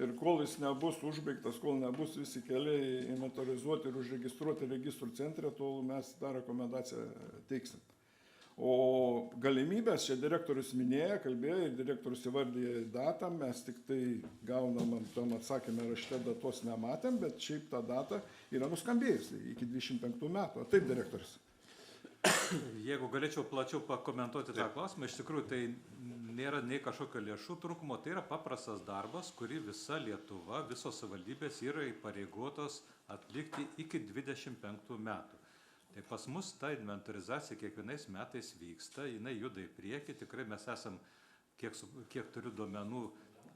ir kol jis nebus užbaigtas, kol nebus visi keliai inventorizuoti ir užregistruoti registrų centre, tol mes tą rekomendaciją teiksim. O galimybės, čia direktorius minėjo, kalbėjo ir direktorius įvardėjo datą, mes tik tai gaunam tam atsakymę rašte, datos nematėm, bet šiaip ta data yra nuskambėjusi iki 25 metų. Taip, direktorius. Jeigu galėčiau plačiau pakomentuoti tą klausimą, iš tikrųjų tai nėra nei kažkokio lėšų trūkumo, tai yra paprastas darbas, kurį visa Lietuva, visos savivaldybės yra įpareigotos atlikti iki 25 metų. Tai pas mus ta inventorizacija kiekvienais metais vyksta, jinai juda į priekį, tikrai mes esam, kiek turiu duomenų,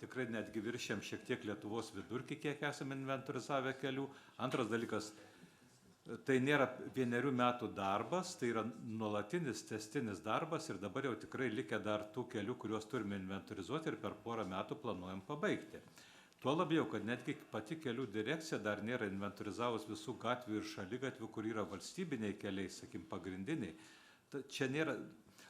tikrai netgi viršėm šiek tiek Lietuvos vidurkį, kiek esame inventorizavę kelių. Antras dalykas, tai nėra 1 metų darbas, tai yra nuolatinis tęstinis darbas ir dabar jau tikrai likę dar tų kelių, kuriuos turime inventorizuoti ir per porą metų planuojam pabaigti. Tuo labiau, kad netgi pati kelių direkcija dar nėra inventorizavus visų gatvių ir šaligatvių, kur yra valstybiniai keliai, sakim, pagrindiniai. Čia nėra,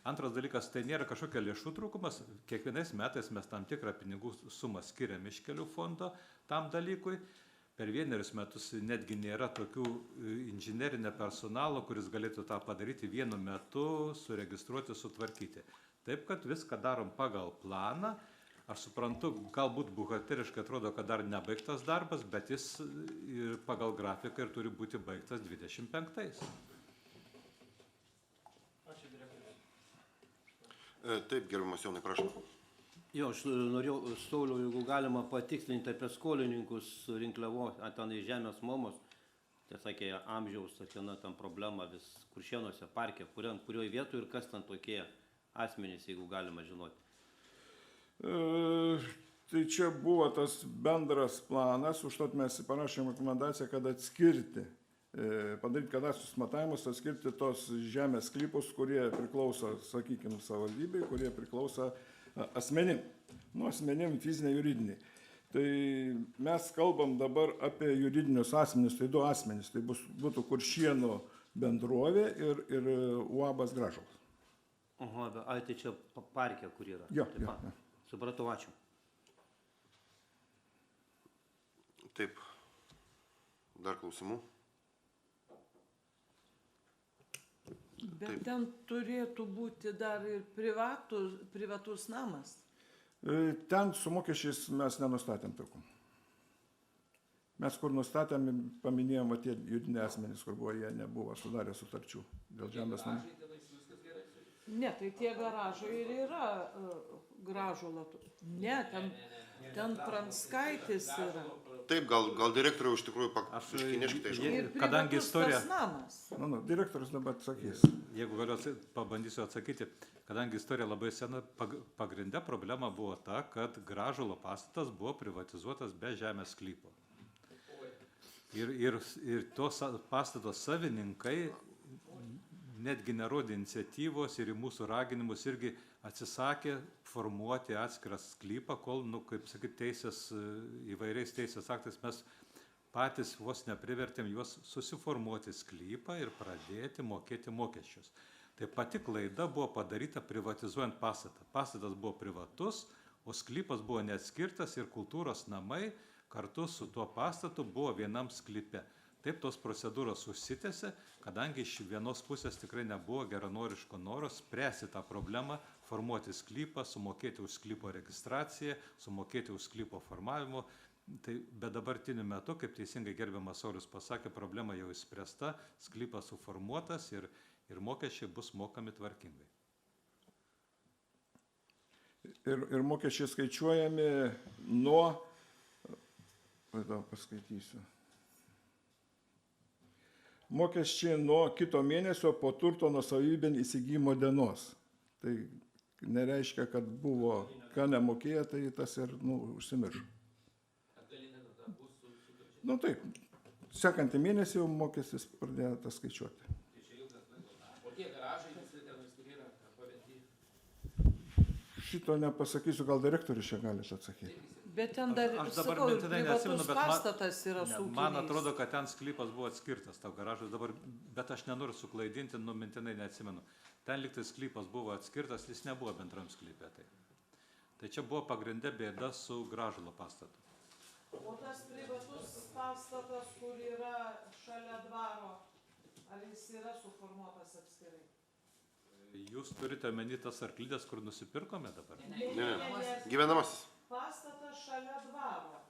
antras dalykas, tai nėra kažkokia lėšų trūkumas, kiekvienais metais mes tam tikrą pinigų sumą skiriam iš kelių fondo tam dalykui. Per 1 metus netgi nėra tokių inžinerinio personalo, kuris galėtų tą padaryti vienu metu, suregistruoti, sutvarkyti. Taip, kad viską darom pagal planą. Aš suprantu, galbūt buhalteriškai atrodo, kad dar nebaigtas darbas, bet jis pagal grafiką ir turi būti baigtas 25. Ačiū, direktorius. Taip, gerbiamas Jonai, prašau. Jo, aš norėjau, Sauliau, jeigu galima patikslinti apie skolininkus rinkliavos, ten žemės nuomos, tai sakė, amžiaus, tam problema vis Kuršėnuose parke, kurioje vietoje ir kas ten tokie asmenys, jeigu galima žinoti. Tai čia buvo tas bendras planas, užtat mes parašėm rekomendaciją, kad atskirti, padaryti kadastrinius matavimus, atskirti tos žemės sklypus, kurie priklauso, sakykime, savivaldybei, kurie priklauso asmenim. Asmenim fiziniai, juridiniai. Tai mes kalbam dabar apie juridinius asmenis, tai 2 asmenys. Tai būtų Kuršėnų bendrovė ir UABas Gražulas. Aha, tai čia parke, kur yra. Jo. Supratau, ačiū. Taip. Dar klausimų? Bet ten turėtų būti dar ir privatus namas. Ten su mokesčiais mes nenustatėm tokių. Mes kur nustatėm, paminėjom tie juridiniai asmenys, kur buvo, jie nebuvo sudarę sutarčių dėl žemės namų. Ne, tai tie garažai ir yra Gražulo. Ne, ten Pranskaitis yra. Taip, gal direktoriau iš tikrųjų iškineškite iš Ir kadangi privatus istorija- tas namas. Direktorius dabar atsakys. Jeigu galiu pabandysiu atsakyti, kadangi istorija labai sena, pagrinde problema buvo ta, kad Gražulo pastatas buvo privatizuotas be žemės sklypo. Ir tos pastato savininkai netgi nerodė iniciatyvos ir į mūsų raginimus irgi atsisakė formuoti atskirą sklypą, kol, kaip sakyti, įvairiais teisės aktais mes patys vos neprivertėm juos susiformuoti sklypą ir pradėti mokėti mokesčius. Tai pati klaida buvo padaryta privatizuojant pastatą. Pastatas buvo privatus, o sklypas buvo neatskirtas ir kultūros namai kartu su tuo pastatu buvo vienam sklype. Taip tos procedūros užsitęsė, kadangi iš vienos pusės tikrai nebuvo geranoriško noro spręsti tą problemą, formuoti sklypą, sumokėti už sklypo registraciją, sumokėti už sklypo formavimo. Tai be dabartiniu metu, kaip teisingai gerbiamas Saulius pasakė, problema jau išspręsta, sklypas suformuotas ir mokesčiai bus mokami tvarkingai. Ir mokesčiai skaičiuojami nuo, paskaitysiu. Mokesčiai nuo kito mėnesio po turto nuosavybės įsigijimo dienos. Tai nereiškia, kad buvo, ką nemokėjo, tai tas ir užsimiršo. Taip, sekantį mėnesį jau mokestis pradėjo tą skaičiuoti. O tie garažai, kurie yra paventi? Šito nepasakysiu, gal direktorius čia gali atsakyti. Bet ten dar, Aš dabar sakau, ir mintinai neatsimenu, privatus bet pastatas yra su ūkiniais. man atrodo, kad ten sklypas buvo atskirtas tau garažas dabar, bet aš nenoriu suklaidinti, mintinai neatsimenu. Ten liktai sklypas buvo atskirtas, jis nebuvo bendram sklype. Tai čia buvo pagrindė bėda su Gražulo pastatu. O tas privatus pastatas, kur yra šalia dvaro, ar jis yra suformuotas atskirai? Jūs turite meni tas arklydės, kur nusipirkome dabar? Ne, gyvenamasis. Pastatas šalia dvaro,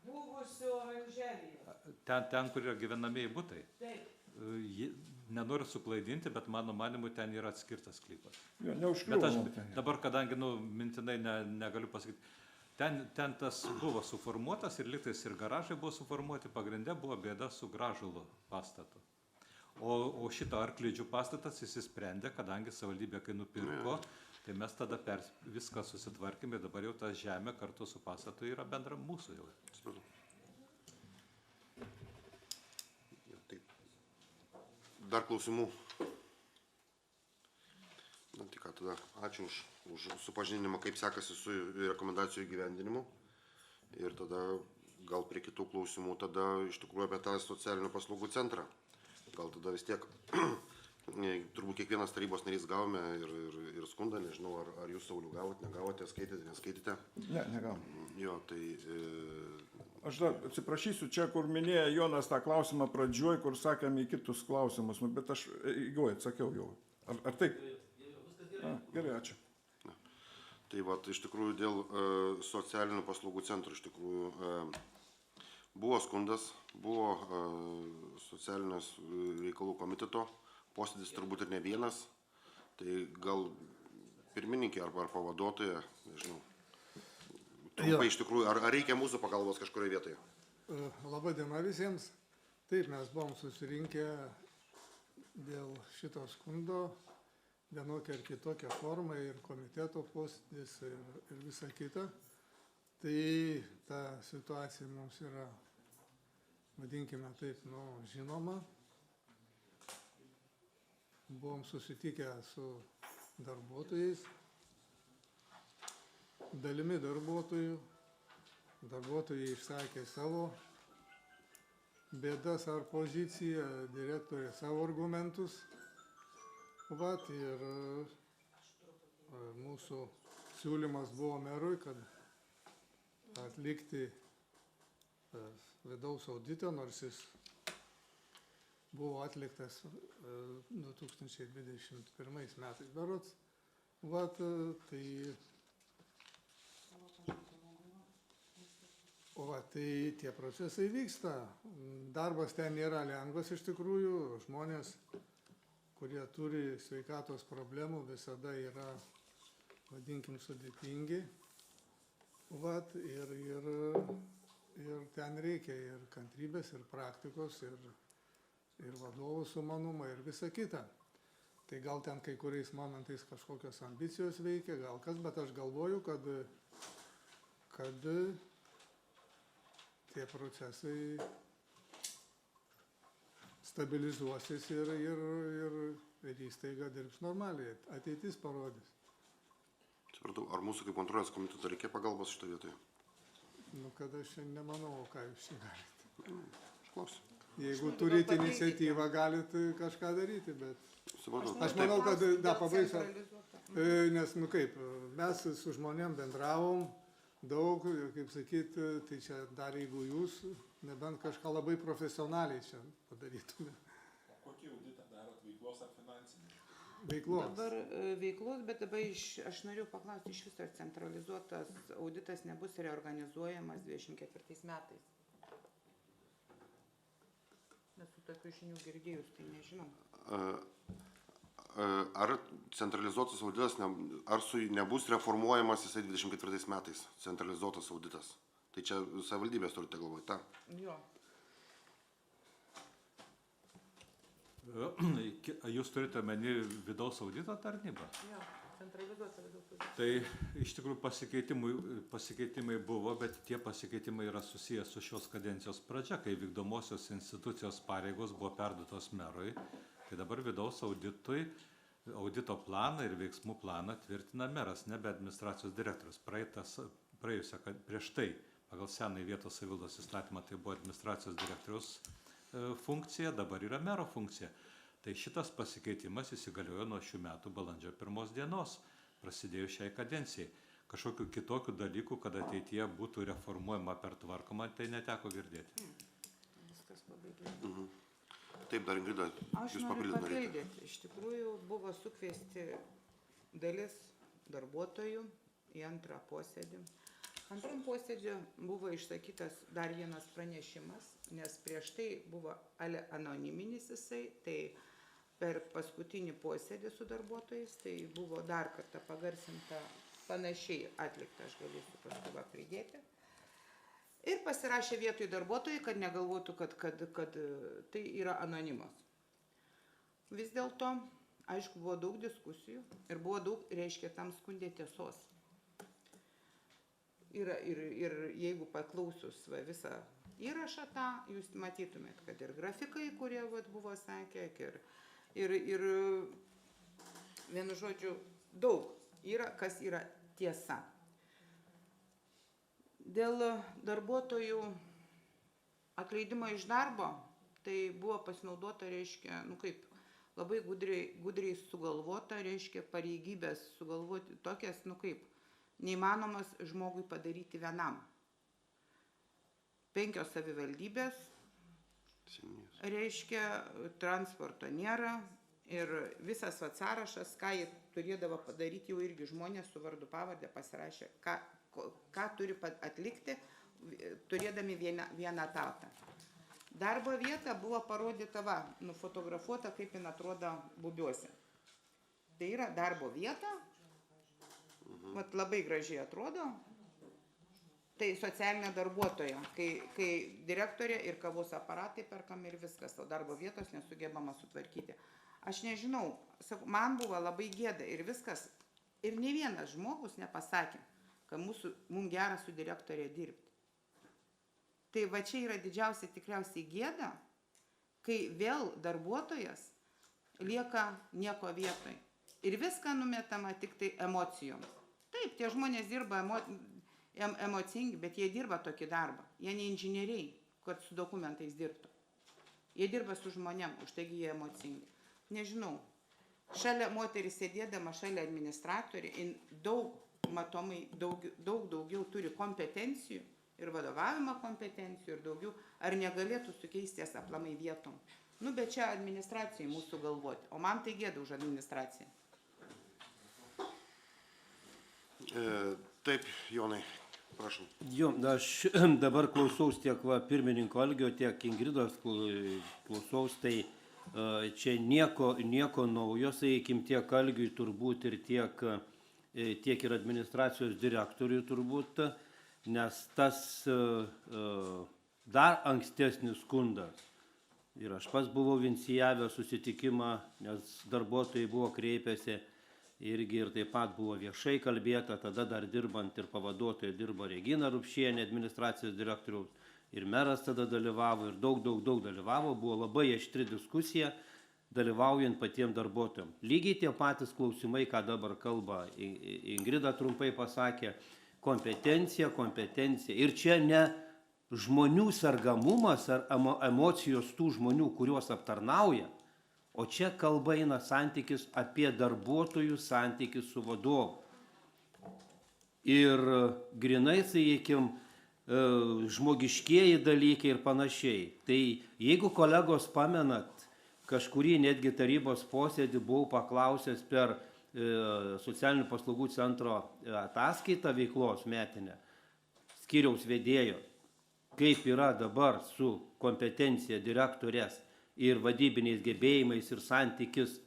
buvusio oranžerija. Ten, kur yra gyvenamieji butai. Taip. Nenoriu suklaidinti, bet mano manimu ten yra atskirtas sklypas. Jo, Bet neužkliuvo. aš dabar, kadangi mintinai negaliu pasakyti, ten tas buvo suformuotas ir liktais ir garažai buvo suformuoti, pagrindė buvo bėda su Gražulo pastatu. O šitą arklydžių pastatas įsisprendė, kadangi savivaldybė, kai nupirko, tai mes tada viską susitvarkėme ir dabar jau ta žemė kartu su pastatu yra bendra mūsų jau. Supratau. Dar klausimų? Na, tai ką, tada ačiū už supažindinimą, kaip sekasi su rekomendacijų įgyvendinimu. Ir tada gal prie kitų klausimų, tada iš tikrųjų apie tą socialinių paslaugų centrą. Gal tada vis tiek, turbūt kiekvienas tarybos narys gavome ir skundą, nežinau, ar jūs, Sauliau, gavote, negavote, skaitėte, neskaitėte. Ne, negavom. Jo, tai... Aš dar atsiprašysiu, čia kur minėjo Jonas tą klausimą pradžioj, kur sakėme į kitus klausimus, bet aš įgoj atsakiau jau. Ar taip? Gerai, ačiū. Tai va, iš tikrųjų dėl socialinių paslaugų centrų, iš tikrųjų buvo skundas, buvo socialinės reikalų komiteto posėdis, turbūt ir ne vienas, tai gal pirmininkė arba pavaduotoja, nežinau. Trumpai iš tikrųjų, ar reikia mūsų pagalbos kažkurioje vietoje? Labą dieną visiems. Taip, mes buvom susirinkę dėl šito skundo vienokia ar kitokia forma ir komiteto posėdis ir visa kita. Tai ta situacija mums yra, vadinkime taip, žinoma. Buvom susitikę su darbuotojais. Dalimi darbuotojai išsakė savo bėdas ar poziciją, direktorė savo argumentus. Vat ir mūsų siūlymas buvo merui, kad atlikti vidaus auditą, nors jis buvo atliktas 2021 metais berods. Vat tai tai tie procesai vyksta. Darbas ten nėra lengvas iš tikrųjų. Žmonės, kurie turi sveikatos problemų, visada yra, vadinkim, sudėtingi. Ir ten reikia ir kantrybės, ir praktikos, ir vadovų sumanumo, ir visa kita. Tai gal ten kai kuriais momentais kažkokios ambicijos veikia, gal kas, bet aš galvoju, kad tie procesai stabilizuosis ir įstaiga dirbs normaliai. Ateitis parodys. Supratau, ar mūsų kaip kontrolės komiteto reikia pagalbos šitą vietoje? Kad aš čia nemanau, ką jūs čia galite. Aš klausiu. Jeigu turite iniciatyvą, galite kažką daryti, bet... Supratau. Aš manau, kad pabaigsiu, nes, mes su žmonėm bendravom, daug, kaip sakyti, tai čia dar jeigu jūs, nebent kažką labai profesionaliai čia padarytume. Kokį auditą darot, veiklos ar finansinį? Veiklos. Dabar veiklos, bet dabar aš noriu paklausti, iš viso centralizuotas auditas nebus reorganizuojamas 24 metais. Nesu tokių žinių girdėjus, tai nežinau. Ar centralizuotas auditas, ar nebus reformuojamas jisai 24 metais, centralizuotas auditas? Tai čia savivaldybės turite galvoje, tą? Jo. Jūs turite meni vidaus audito tarnybą? Jo, centralizuota vidaus audito. Tai iš tikrųjų pasikeitimai buvo, bet tie pasikeitimai yra susijęs su šios kadencijos pradžia, kai vykdomosios institucijos pareigos buvo perduotos merui. Tai dabar vidaus audito planą ir veiksmų planą tvirtina meras, nebe administracijos direktorius. Prieš tai, pagal senąjį vietos savivaldos įstatymą, tai buvo administracijos direktoriaus funkcija, dabar yra mero funkcija. Tai šitas pasikeitimas įsigaliojo nuo šių metų balandžio 1 dienos, prasidėjus šiai kadencijai. Kažkokių kitokių dalykų, kad ateityje būtų reformuojama per tvarkomą, tai neteko girdėti. Viskas labai gerai. Taip, dar Ingrida, Aš jūs noriu papildyti norėjote. papildyti. Iš tikrųjų buvo sukviesti dalis darbuotojų į antrą posėdį. Antram posėdžiu buvo išsakytas dar vienas pranešimas, nes prieš tai buvo anoniminis jisai, tai per paskutinį posėdį su darbuotojais, tai buvo dar kartą pagarsinta panašiai atlikta, aš galėsiu paskui pridėti. Ir pasirašė vietoj darbuotojai, kad negalvotų, kad tai yra anonimas. Vis dėlto, aišku, buvo daug diskusijų ir buvo daug, reiškia, tam skundė tiesos. Ir jeigu paklausus visą įrašą tą, jūs matytumėt, kad ir grafikai, kurie buvo sakę, ir vienu žodžiu, daug yra, kas yra tiesa. Dėl darbuotojų atleidimo iš darbo, tai buvo pasinaudota, reiškia, labai gudriai sugalvota, reiškia, pareigybės sugalvoti tokias, neįmanomas žmogui padaryti vienam. 5 savivaldybės, reiškia, transporto nėra ir visas sąrašas, ką jie turėdavo padaryti, jau irgi žmonės su vardu pavardę pasirašė, ką turi atlikti, turėdami vieną tautą. Darbo vieta buvo parodyta, nufotografuota, kaip jin atrodo Bubiuose. Tai yra darbo vieta, labai gražiai atrodo, tai socialinė darbuotoja, kai direktorė ir kavos aparatai perkam ir viskas, o darbo vietos nesugebama sutvarkyti. Aš nežinau, man buvo labai gėda ir viskas, ir ne vienas žmogus nepasakė, kad mums gera su direktorė dirbti. Tai va čia yra didžiausia tikriausiai gėda, kai vėl darbuotojas lieka nieko vietoj. Ir viską numetama tik tai emocijoms. Taip, tie žmonės dirba emocingi, bet jie dirba tokį darbą. Jie ne inžinieriai, kad su dokumentais dirbtų. Jie dirba su žmonėm, už taigi jie emocingi. Nežinau, šalia moteris sėdėdama, šalia administratorė, matomai daug daugiau turi kompetencijų ir vadovavimo kompetencijų ir daugiau, ar negalėtų sukeisti aplamai vietom. Bet čia administracijai mūsų galvoti, o man tai gėda už administraciją. Taip, Jonai, prašom. Jo, aš dabar klausaus tiek pirmininko Algio, tiek Ingridos klausaus, tai čia nieko naujo, sakykim, tiek Algiui turbūt ir tiek ir administracijos direktoriui turbūt, nes tas dar ankstesnis skundas, ir aš pats buvau inicijavęs susitikimą, nes darbuotojai buvo kreipęsi, irgi ir taip pat buvo viešai kalbėta, tada dar dirbant ir pavaduotoja dirbo Regina Rupšienė, administracijos direktoriaus, ir meras tada dalyvavo, ir daug dalyvavo, buvo labai aštri diskusija, dalyvaujant patiems darbuotojams. Lygiai tie patys klausimai, ką dabar kalba Ingrida trumpai pasakė, kompetencija. Ir čia ne žmonių sergamumas ar emocijos tų žmonių, kuriuos aptarnauja, o čia kalba eina santykis apie darbuotojų santykis su vadovu. Ir grinai, sakykim, žmogiškieji dalykai ir panašiai. Tai jeigu kolegos pamenat, kažkurį netgi tarybos posėdį buvau paklausęs per socialinių paslaugų centro ataskaitą veiklos metinę, skyriaus vedėjo, kaip yra dabar su kompetencija direktorės ir vadybiniais gebėjimais ir santykis.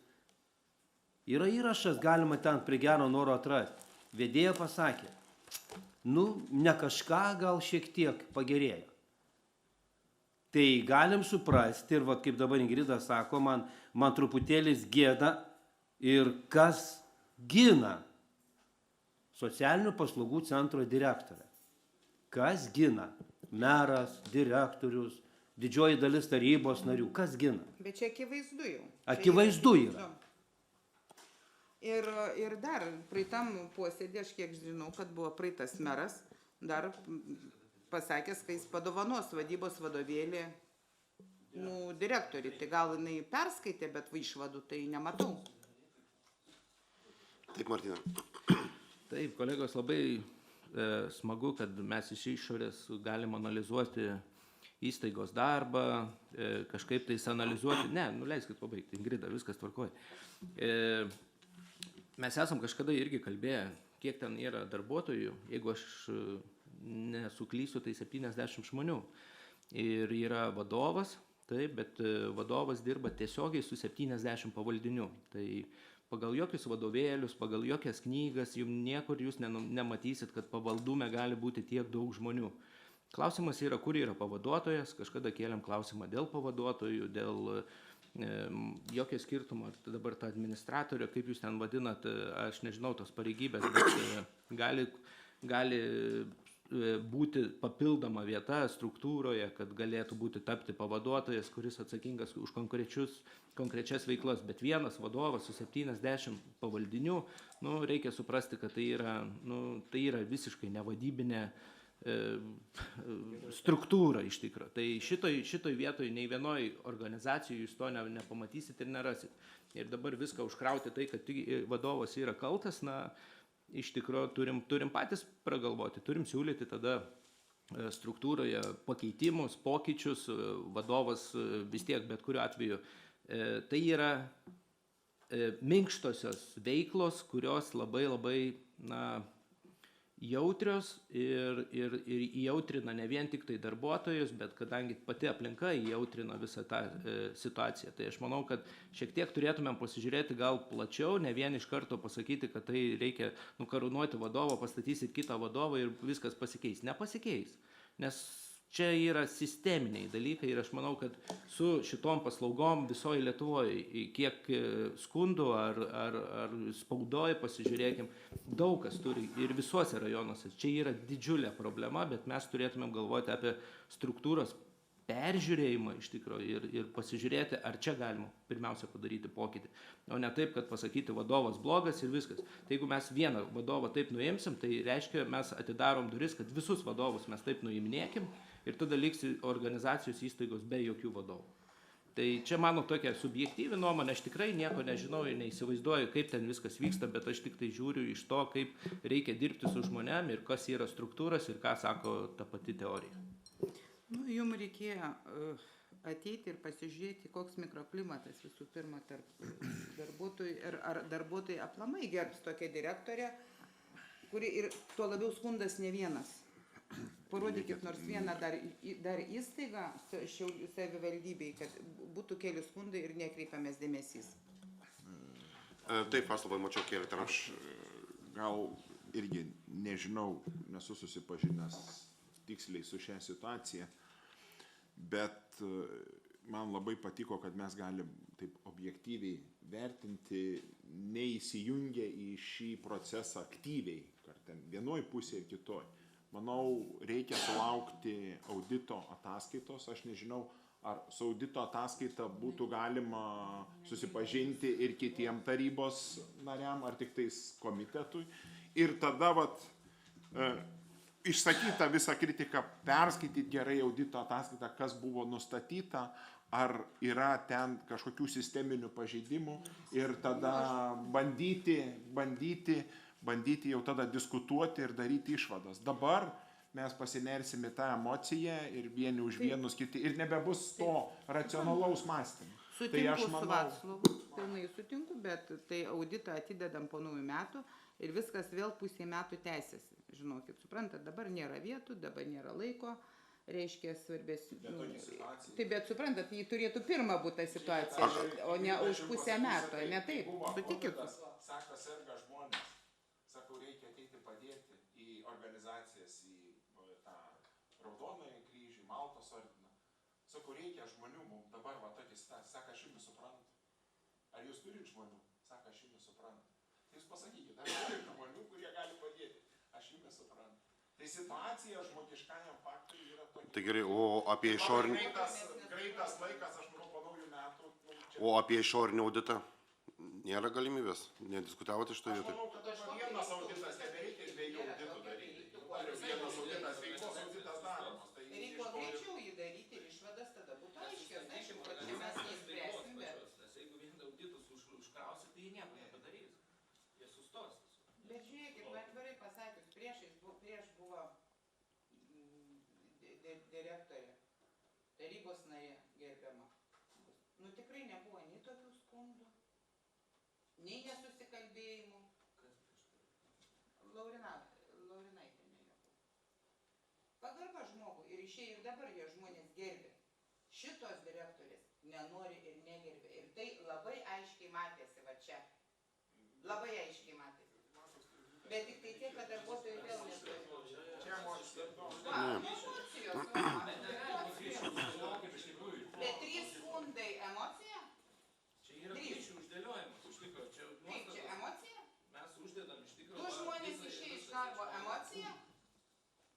Yra įrašas, galima ten prie gero noro atrasti. Vedėja pasakė, ne kažką, gal šiek tiek pagerėjo. Tai galim suprasti, ir kaip dabar Ingrida sako, man truputėlis gėda, ir kas gina socialinių paslaugų centro direktorė. Kas gina? Meras, direktorius, didžioji dalis tarybos narių. Kas gina? Bet čia akivaizdu jau. Akivaizdu yra. Ir dar praeitam posėdį, aš kiek žinau, kad buvo praeitas meras, dar pasakęs, kai jis padovanos vadybos vadovėlį direktoriui. Tai gal jinai perskaitė, bet išvadų tai nematau. Taip, Martina. Taip, kolegos, labai smagu, kad mes iš išorės galim analizuoti įstaigos darbą, kažkaip tais analizuoti. Ne, leiskit pabaigti, Ingrida, viskas tvarkoja. Mes esam kažkada irgi kalbėję, kiek ten yra darbuotojų, jeigu aš nesuklysiu, tai 70 žmonių. Ir yra vadovas, taip, bet vadovas dirba tiesiogiai su 70 pavaldinių. Tai pagal jokius vadovėlius, pagal jokias knygas, jums niekur jūs nematysit, kad pavaldume gali būti tiek daug žmonių. Klausimas yra, kur yra pavaduotojas, kažkada kėlėm klausimą dėl pavaduotojų, dėl jokio skirtumo, ar dabar ta administratorė, kaip jūs ten vadinat, aš nežinau tos pareigybės, bet gali būti papildoma vieta struktūroje, kad galėtų būti tapti pavaduotojas, kuris atsakingas už konkrečias veiklas, bet vienas vadovas su 70 pavaldinių, reikia suprasti, kad tai yra visiškai nevadybinė struktūra iš tikro. Tai šitoj vietoj nei vienoj organizacijoj jūs to nepamatysit ir nerasit. Ir dabar viską užkrauti tai, kad vadovas yra kaltas, iš tikrųjų turim patys pragalvoti, turim siūlyti tada struktūroje pakeitimus, pokyčius, vadovas vis tiek bet kuriuo atveju. Tai yra minkštosios veiklos, kurios labai jautrios ir įjautrina ne vien tik tai darbuotojus, bet kadangi pati aplinka įjautrina visą tą situaciją. Tai aš manau, kad šiek tiek turėtumėm pasižiūrėti gal plačiau, ne vien iš karto pasakyti, kad tai reikia nukarūnuoti vadovą, pastatysit kitą vadovą ir viskas pasikeis. Nepasikeis, nes čia yra sisteminiai dalykai ir aš manau, kad su šitom paslaugom visoje Lietuvoje, kiek skundų ar spaudoje pasižiūrėkim, daug kas turi ir visuose rajonuose. Čia yra didžiulė problema, bet mes turėtumėm galvoti apie struktūros peržiūrėjimą iš tikrųjų ir pasižiūrėti, ar čia galima pirmiausia padaryti pokytį. O ne taip, kad pasakyti vadovas blogas ir viskas. Tai jeigu mes vieną vadovą taip nuimsim, tai reiškia, mes atidarom duris, kad visus vadovus mes taip nuiminėkim ir tada liks organizacijos įstaigos be jokių vadovų. Tai čia mano tokia subjektyvi nuomonė, aš tikrai nieko nežinau ir neįsivaizduoju, kaip ten viskas vyksta, bet aš tik tai žiūriu iš to, kaip reikia dirbti su žmonėm ir kas yra struktūras ir ką sako ta pati teorija. Jums reikėjo ateiti ir pasižiūrėti, koks mikroklimatas visų pirma tarp darbuotojų ir ar darbuotojai aplamai gerbs tokią direktorę, kuri ir tuo labiau skundas ne vienas. Parodykit nors vieną dar įstaigą Šiaulių savivaldybei, kad būtų keli skundai ir nekreipiamės dėmesys. Taip, Vaclovai, mačiau kėlėte. Aš gal irgi nežinau, nesu susipažinęs tiksliai su šią situaciją, bet man labai patiko, kad mes galim taip objektyviai vertinti, neįsijungę į šį procesą aktyviai, kad ten vienoj pusėje ir kitoj. Manau, reikia sulaukti audito ataskaitos. Aš nežinau, ar su audito ataskaita būtų galima susipažinti ir kitiem tarybos nariam, ar tik tais komitetui. Ir tada išsakytą visą kritiką, perskaityti gerai audito ataskaitą, kas buvo nustatyta, ar yra ten kažkokių sisteminių pažeidimų ir tada bandyti jau tada diskutuoti ir daryti išvadas. Dabar mes pasinersime tą emociją ir vieni už vienus kiti ir nebebus to racionalaus mąstymo. Sutinku su Vaclovu, pilnai sutinku, bet tai auditą atidedam po naujų metų ir viskas vėl pusė metų tęsiasi. Žinokit, suprantat, dabar nėra vietų, dabar nėra laiko, reiškia svarbesnių. Taip, bet suprantat, jį turėtų pirmą būti ta situacija, o ne už pusę metų, ne taip, sutikit. Sako, serga žmonės, sako, reikia ateiti padėti į organizacijas, į tą Raudonąjį kryžių, Maltos ordiną. Sako, reikia žmonių, mums dabar tokia situacija, sako, aš jums suprantu. Ar jūs turite žmonių? Sako, aš jums suprantu. Jūs pasakykite, ar turite žmonių, kurie gali padėti? Tai situacija žmogiškajam faktui yra tokia. Tai gerai, o apie išorinį, Greitas laikas, aš manau, po naujų metų. o apie išorinį auditą nėra galimybės? Nediskutavote šitoje Aš vietoje? manau, kad dabar vienas auditas nebereikia 2 auditų daryti. Vienas auditas, veiklos auditas daromas. Tai Reikia iš to ir- greičiau jį daryti ir išvadas tada būtų aiškios. Aišku, kad čia mes neįspręsim, bet... Jeigu vien auditus užkrausi, tai jie nieko nepadarys. Jie sustos. Bet žiūrėkit, atvirai pasakius, prieš buvo direktorė, tarybos narė gerbiama. Nu tikrai nebuvo nei tokių skundų, nei nesusikalbėjimų. Laurinaitė nebuvo. Pagarba žmogui ir išėjo ir dabar jie žmonės gerbė. Šitos direktorės nenori ir negerbė. Ir tai labai aiškiai matėsi va čia. Labai aiškiai matėsi. Bet tik tai tiek, kad darbuotojai vėl neturi. Čia emocijos. Va, emocijos. Bet 3 skundai emocija? Čia yra skaičių uždėliojimas, iš tikrųjų. Čia Kaip čia emocija? mes uždedam iš tikrųjų. 2 žmonės išėjo iš darbo emocija?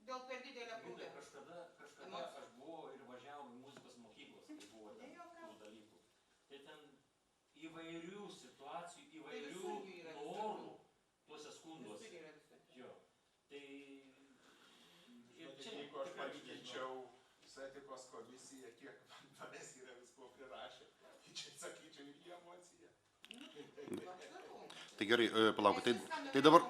Dėl per didelio krūvio. Kažkada aš buvau ir važiavom į muzikos mokyklos, kai buvo ten tų dalykų. Tai ten įvairių situacijų, įvairių visur jų yra norų tuose skunduose. Visur yra visokių. Jo. Tai ir čia Jeigu aš palyginčiau su etikos komisija, kiek manęs yra visko prirašę, tai čia sakyčiau ir į emociją. Tai gerai, palaukit, tai dabar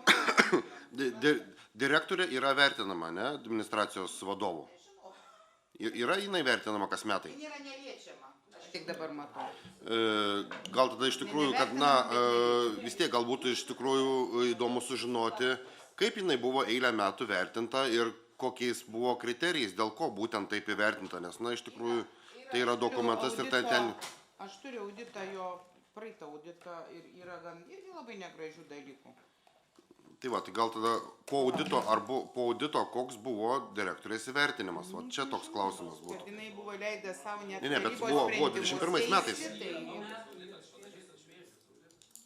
direktorė yra vertinama, ne, administracijos vadovų? Yra jinai vertinama kas metai? Jin yra neliečiama. Aš tik dabar matau. Gal tada iš tikrųjų, kad, na, vis tiek gal būtų iš tikrųjų įdomu sužinoti, kaip jinai buvo eilę metų vertinta ir kokiais buvo kriterijais, dėl ko būtent taip įvertinta, nes, na, iš tikrųjų, tai yra dokumentas ir ten... Aš turiu auditą jo, praeitą auditą ir yra gan irgi labai negražių dalykų. Tai va, tai gal tada po audito koks buvo direktorės įvertinimas, va čia toks klausimas būtų. Kad jinai buvo leidę savo net Ne, bet tarybos buvo sprendimus 21 metais. keisti, tai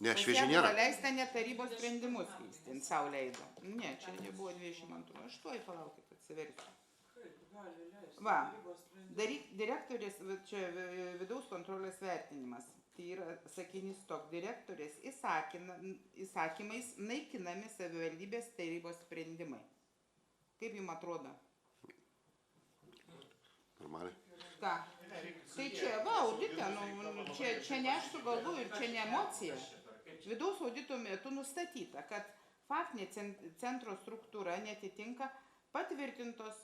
Ne, pas šviežiai ją nėra. buvo leista net tarybos sprendimus keisti, jin savo leido. Ne, čia nebuvo 22. Aš tuoj palaukit, atsiversiu. Va, direktorės, čia vidaus kontrolės vertinimas. Tai yra sakinys toks, direktorės įsakymais naikinami savivaldybės tarybos sprendimai. Kaip jums atrodo? Normaliai. Ką? Tai čia, va, auditą, čia ne aš sugalvoju ir čia ne emocija. Vidaus audito metu nustatyta, kad faktinė centro struktūra netitinka patvirtintos,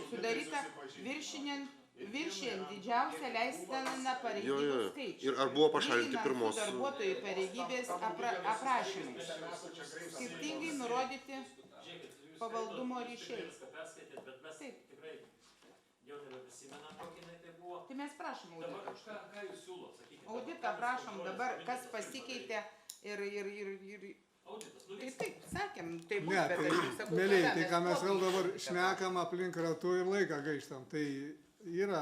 sudaryta viršijant didžiausią leistiną pareigybų skaičių. Ir ar buvo pašalinti lyginant pirmos? su darbuotojų pareigybės aprašymais. Skirtingai nurodyti pavaldumo ryšiai. viską perskaitėt, bet mes Taip. tikrai jau nebeprisimenam, kokia jinai tai buvo. Tai mes prašom Dabar audito. ką jūs siūlot, sakykite. Auditą prašom dabar, kas pasikeitė ir Auditas, nu taip, sakėm, tai bus, Ne, bet tai, aš jums sakau, mėlyje, kada tai ką mes vėl pokyčius dabar darom. šnekam aplink ratų ir laiką gaištam. Tai yra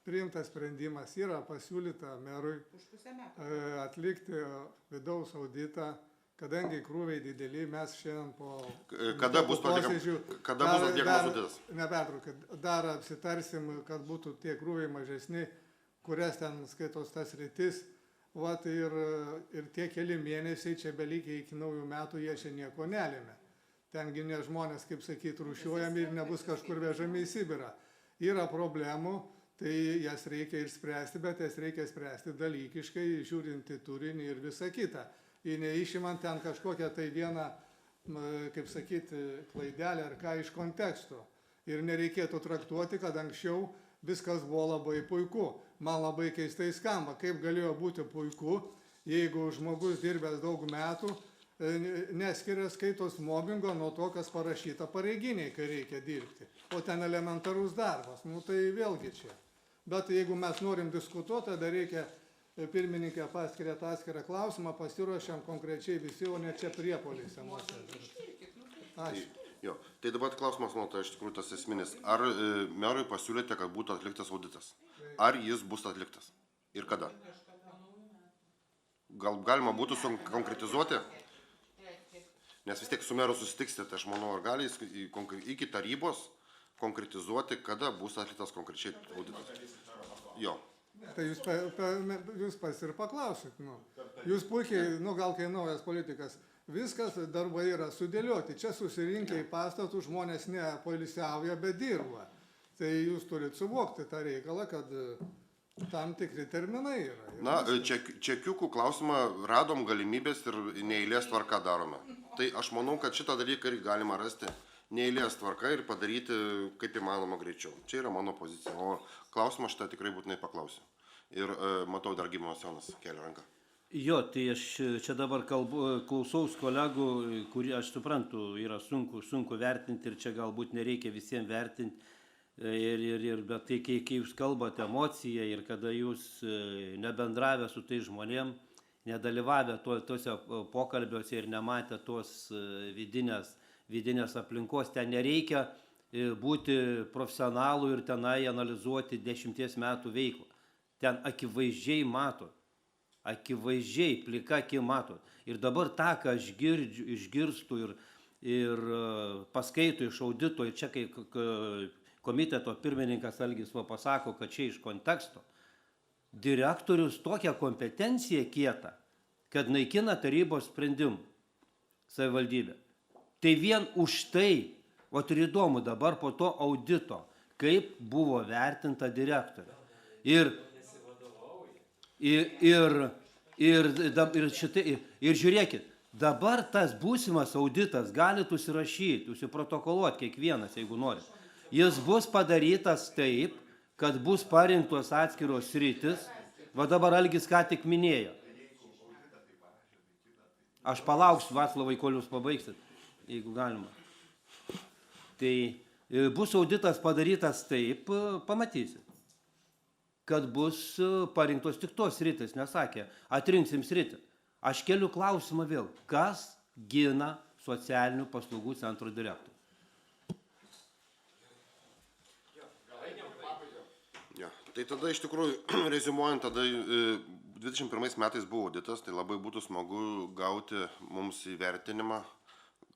priimtas sprendimas, yra pasiūlyta merui Už pusę metų. atlikti vidaus auditą, kadangi krūviai dideli, mes šiandien po Kada bus atliekamas auditas? Nepertraukiu, dar apsitarsim, kad būtų tie krūviai mažesni, kurias ten skaitos tas rytis. Vat ir tie keli mėnesiai čia belikia iki naujų metų, jie čia nieko nelėmė. Tengi ne žmonės, kaip sakyti, rūšiuojami ir nebus kažkur vežami į Sibirą. Yra problemų, tai jas reikia ir spręsti, bet jas reikia spręsti dalykiškai, žiūrint į turinį ir visą kitą. Ir neišimant ten kažkokią tai vieną, kaip sakyti, klaidelę ar ką iš konteksto. Ir nereikėtų traktuoti, kad anksčiau viskas buvo labai puiku. Man labai keistai skamba, kaip galėjo būti puiku, jeigu žmogus dirbęs daug metų neskiria skaitos mobbingo nuo to, kas parašyta pareiginiai, kai reikia dirbti. O ten elementarus darbas, nu tai vėlgi čia. Bet jeigu mes norim diskutuoti, tada reikia pirmininkė paskiria atskirą klausimą, pasiruošiam konkrečiai visi, o ne čia priepoliais emocijos. Ačiū. Jo, tai dabar klausimas, man tai iš tikrųjų tas esminis. Ar merui pasiūlėte, kad būtų atliktas auditas? Ar jis bus atliktas? Ir kada? Gal galima būtų konkretizuoti? Nes vis tiek su meru susitiksite, tai aš manau, ar gali jis iki tarybos konkretizuoti, kada bus atliktas konkrečiai auditas. Jo. Tai jūs pas ir paklausit. Nu. Jūs puikiai, gal kai naujas politikas, viskas darbai yra sudėlioti. Čia susirinkę į pastatų žmonės ne poilsiauja, bet dirba. Tai jūs turit suvokti tą reikalą, kad tam tikri terminai yra. Na, čekiukų klausimą radom galimybės ir neeilės tvarka darome. Tai aš manau, kad šitą dalyką irgi galima rasti neeilės tvarka ir padaryti kaip įmanoma greičiau. Čia yra mano pozicija. O klausimą šitą tikrai būtinai paklausiu. Ir matau, dar Gyvūnas Jonas kelia ranką. Jo, tai aš čia dabar klausaus kolegų, kurį aš suprantu, yra sunku vertinti ir čia galbūt nereikia visiems vertinti. Bet tai, kai jūs kalbate emociją ir kada jūs nebendravę su tai žmonėm, nedalyvavę tuose pokalbiuose ir nematę tos vidinės aplinkos, ten nereikia būti profesionalų ir tenai analizuoti 10 metų veiklą. Ten akivaizdžiai matot, plika akim matot. Ir dabar tą, ką aš išgirstu ir paskaito iš audito, ir čia kai komiteto pirmininkas Algis pasako, kad čia iš konteksto, direktorius tokią kompetenciją kietą, kad naikina tarybos sprendimų savivaldybė. Tai vien už tai, ir įdomu dabar po to audito, kaip buvo vertinta direktorė. Ir žiūrėkit, dabar tas būsimas auditas galit užsirašyti, užsiprotokoluoti kiekvienas, jeigu norit. Jis bus padarytas taip, kad bus parinktos atskiros sritis. Va dabar Algis ką tik minėjo. Aš palauksiu, Vaclovai, kol jūs pabaigsit, jeigu galima. Tai bus auditas padarytas taip, pamatysit, kad bus parinktos tik tos sritis, nesakė, atrinksim sritį. Aš keliu klausimą vėl, kas gina socialinių paslaugų centro direktorių? Ja, tai tada iš tikrųjų, reziumuojant, tada 21 metais buvo auditas, tai labai būtų smagu gauti mums įvertinimą,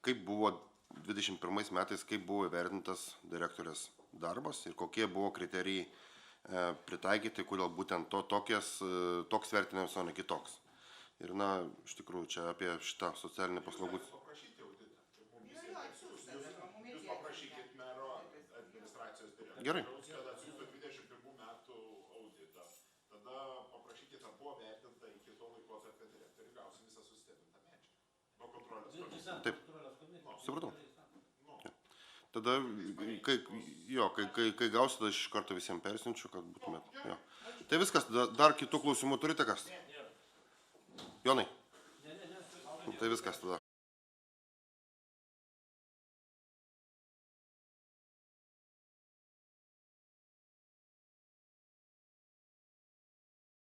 kaip buvo 21 metais, kaip buvo įvertintas direktorės darbas ir kokie buvo kriterijai pritaikyti, kodėl būtent toks vertinimas, o ne kitoks. Ir iš tikrųjų, čia apie šitą socialinę paslaugų. Jūs paprašykit mero administracijos direktoriaus. Gerai. Kad atsiųstų 21 metų auditą. Tada paprašykit, ar buvo vertinta iki to laikotarpio direktorių, gausim visą susistebintą medžiagą. Nuo kontrolės komisijos. Taip, supratau. Tada, kai gausit, aš iš karto visiems persiunčiu, kad būtumėt. Jo. Tai viskas, dar kitų klausimų turite kas? Jonai? Tai viskas tada.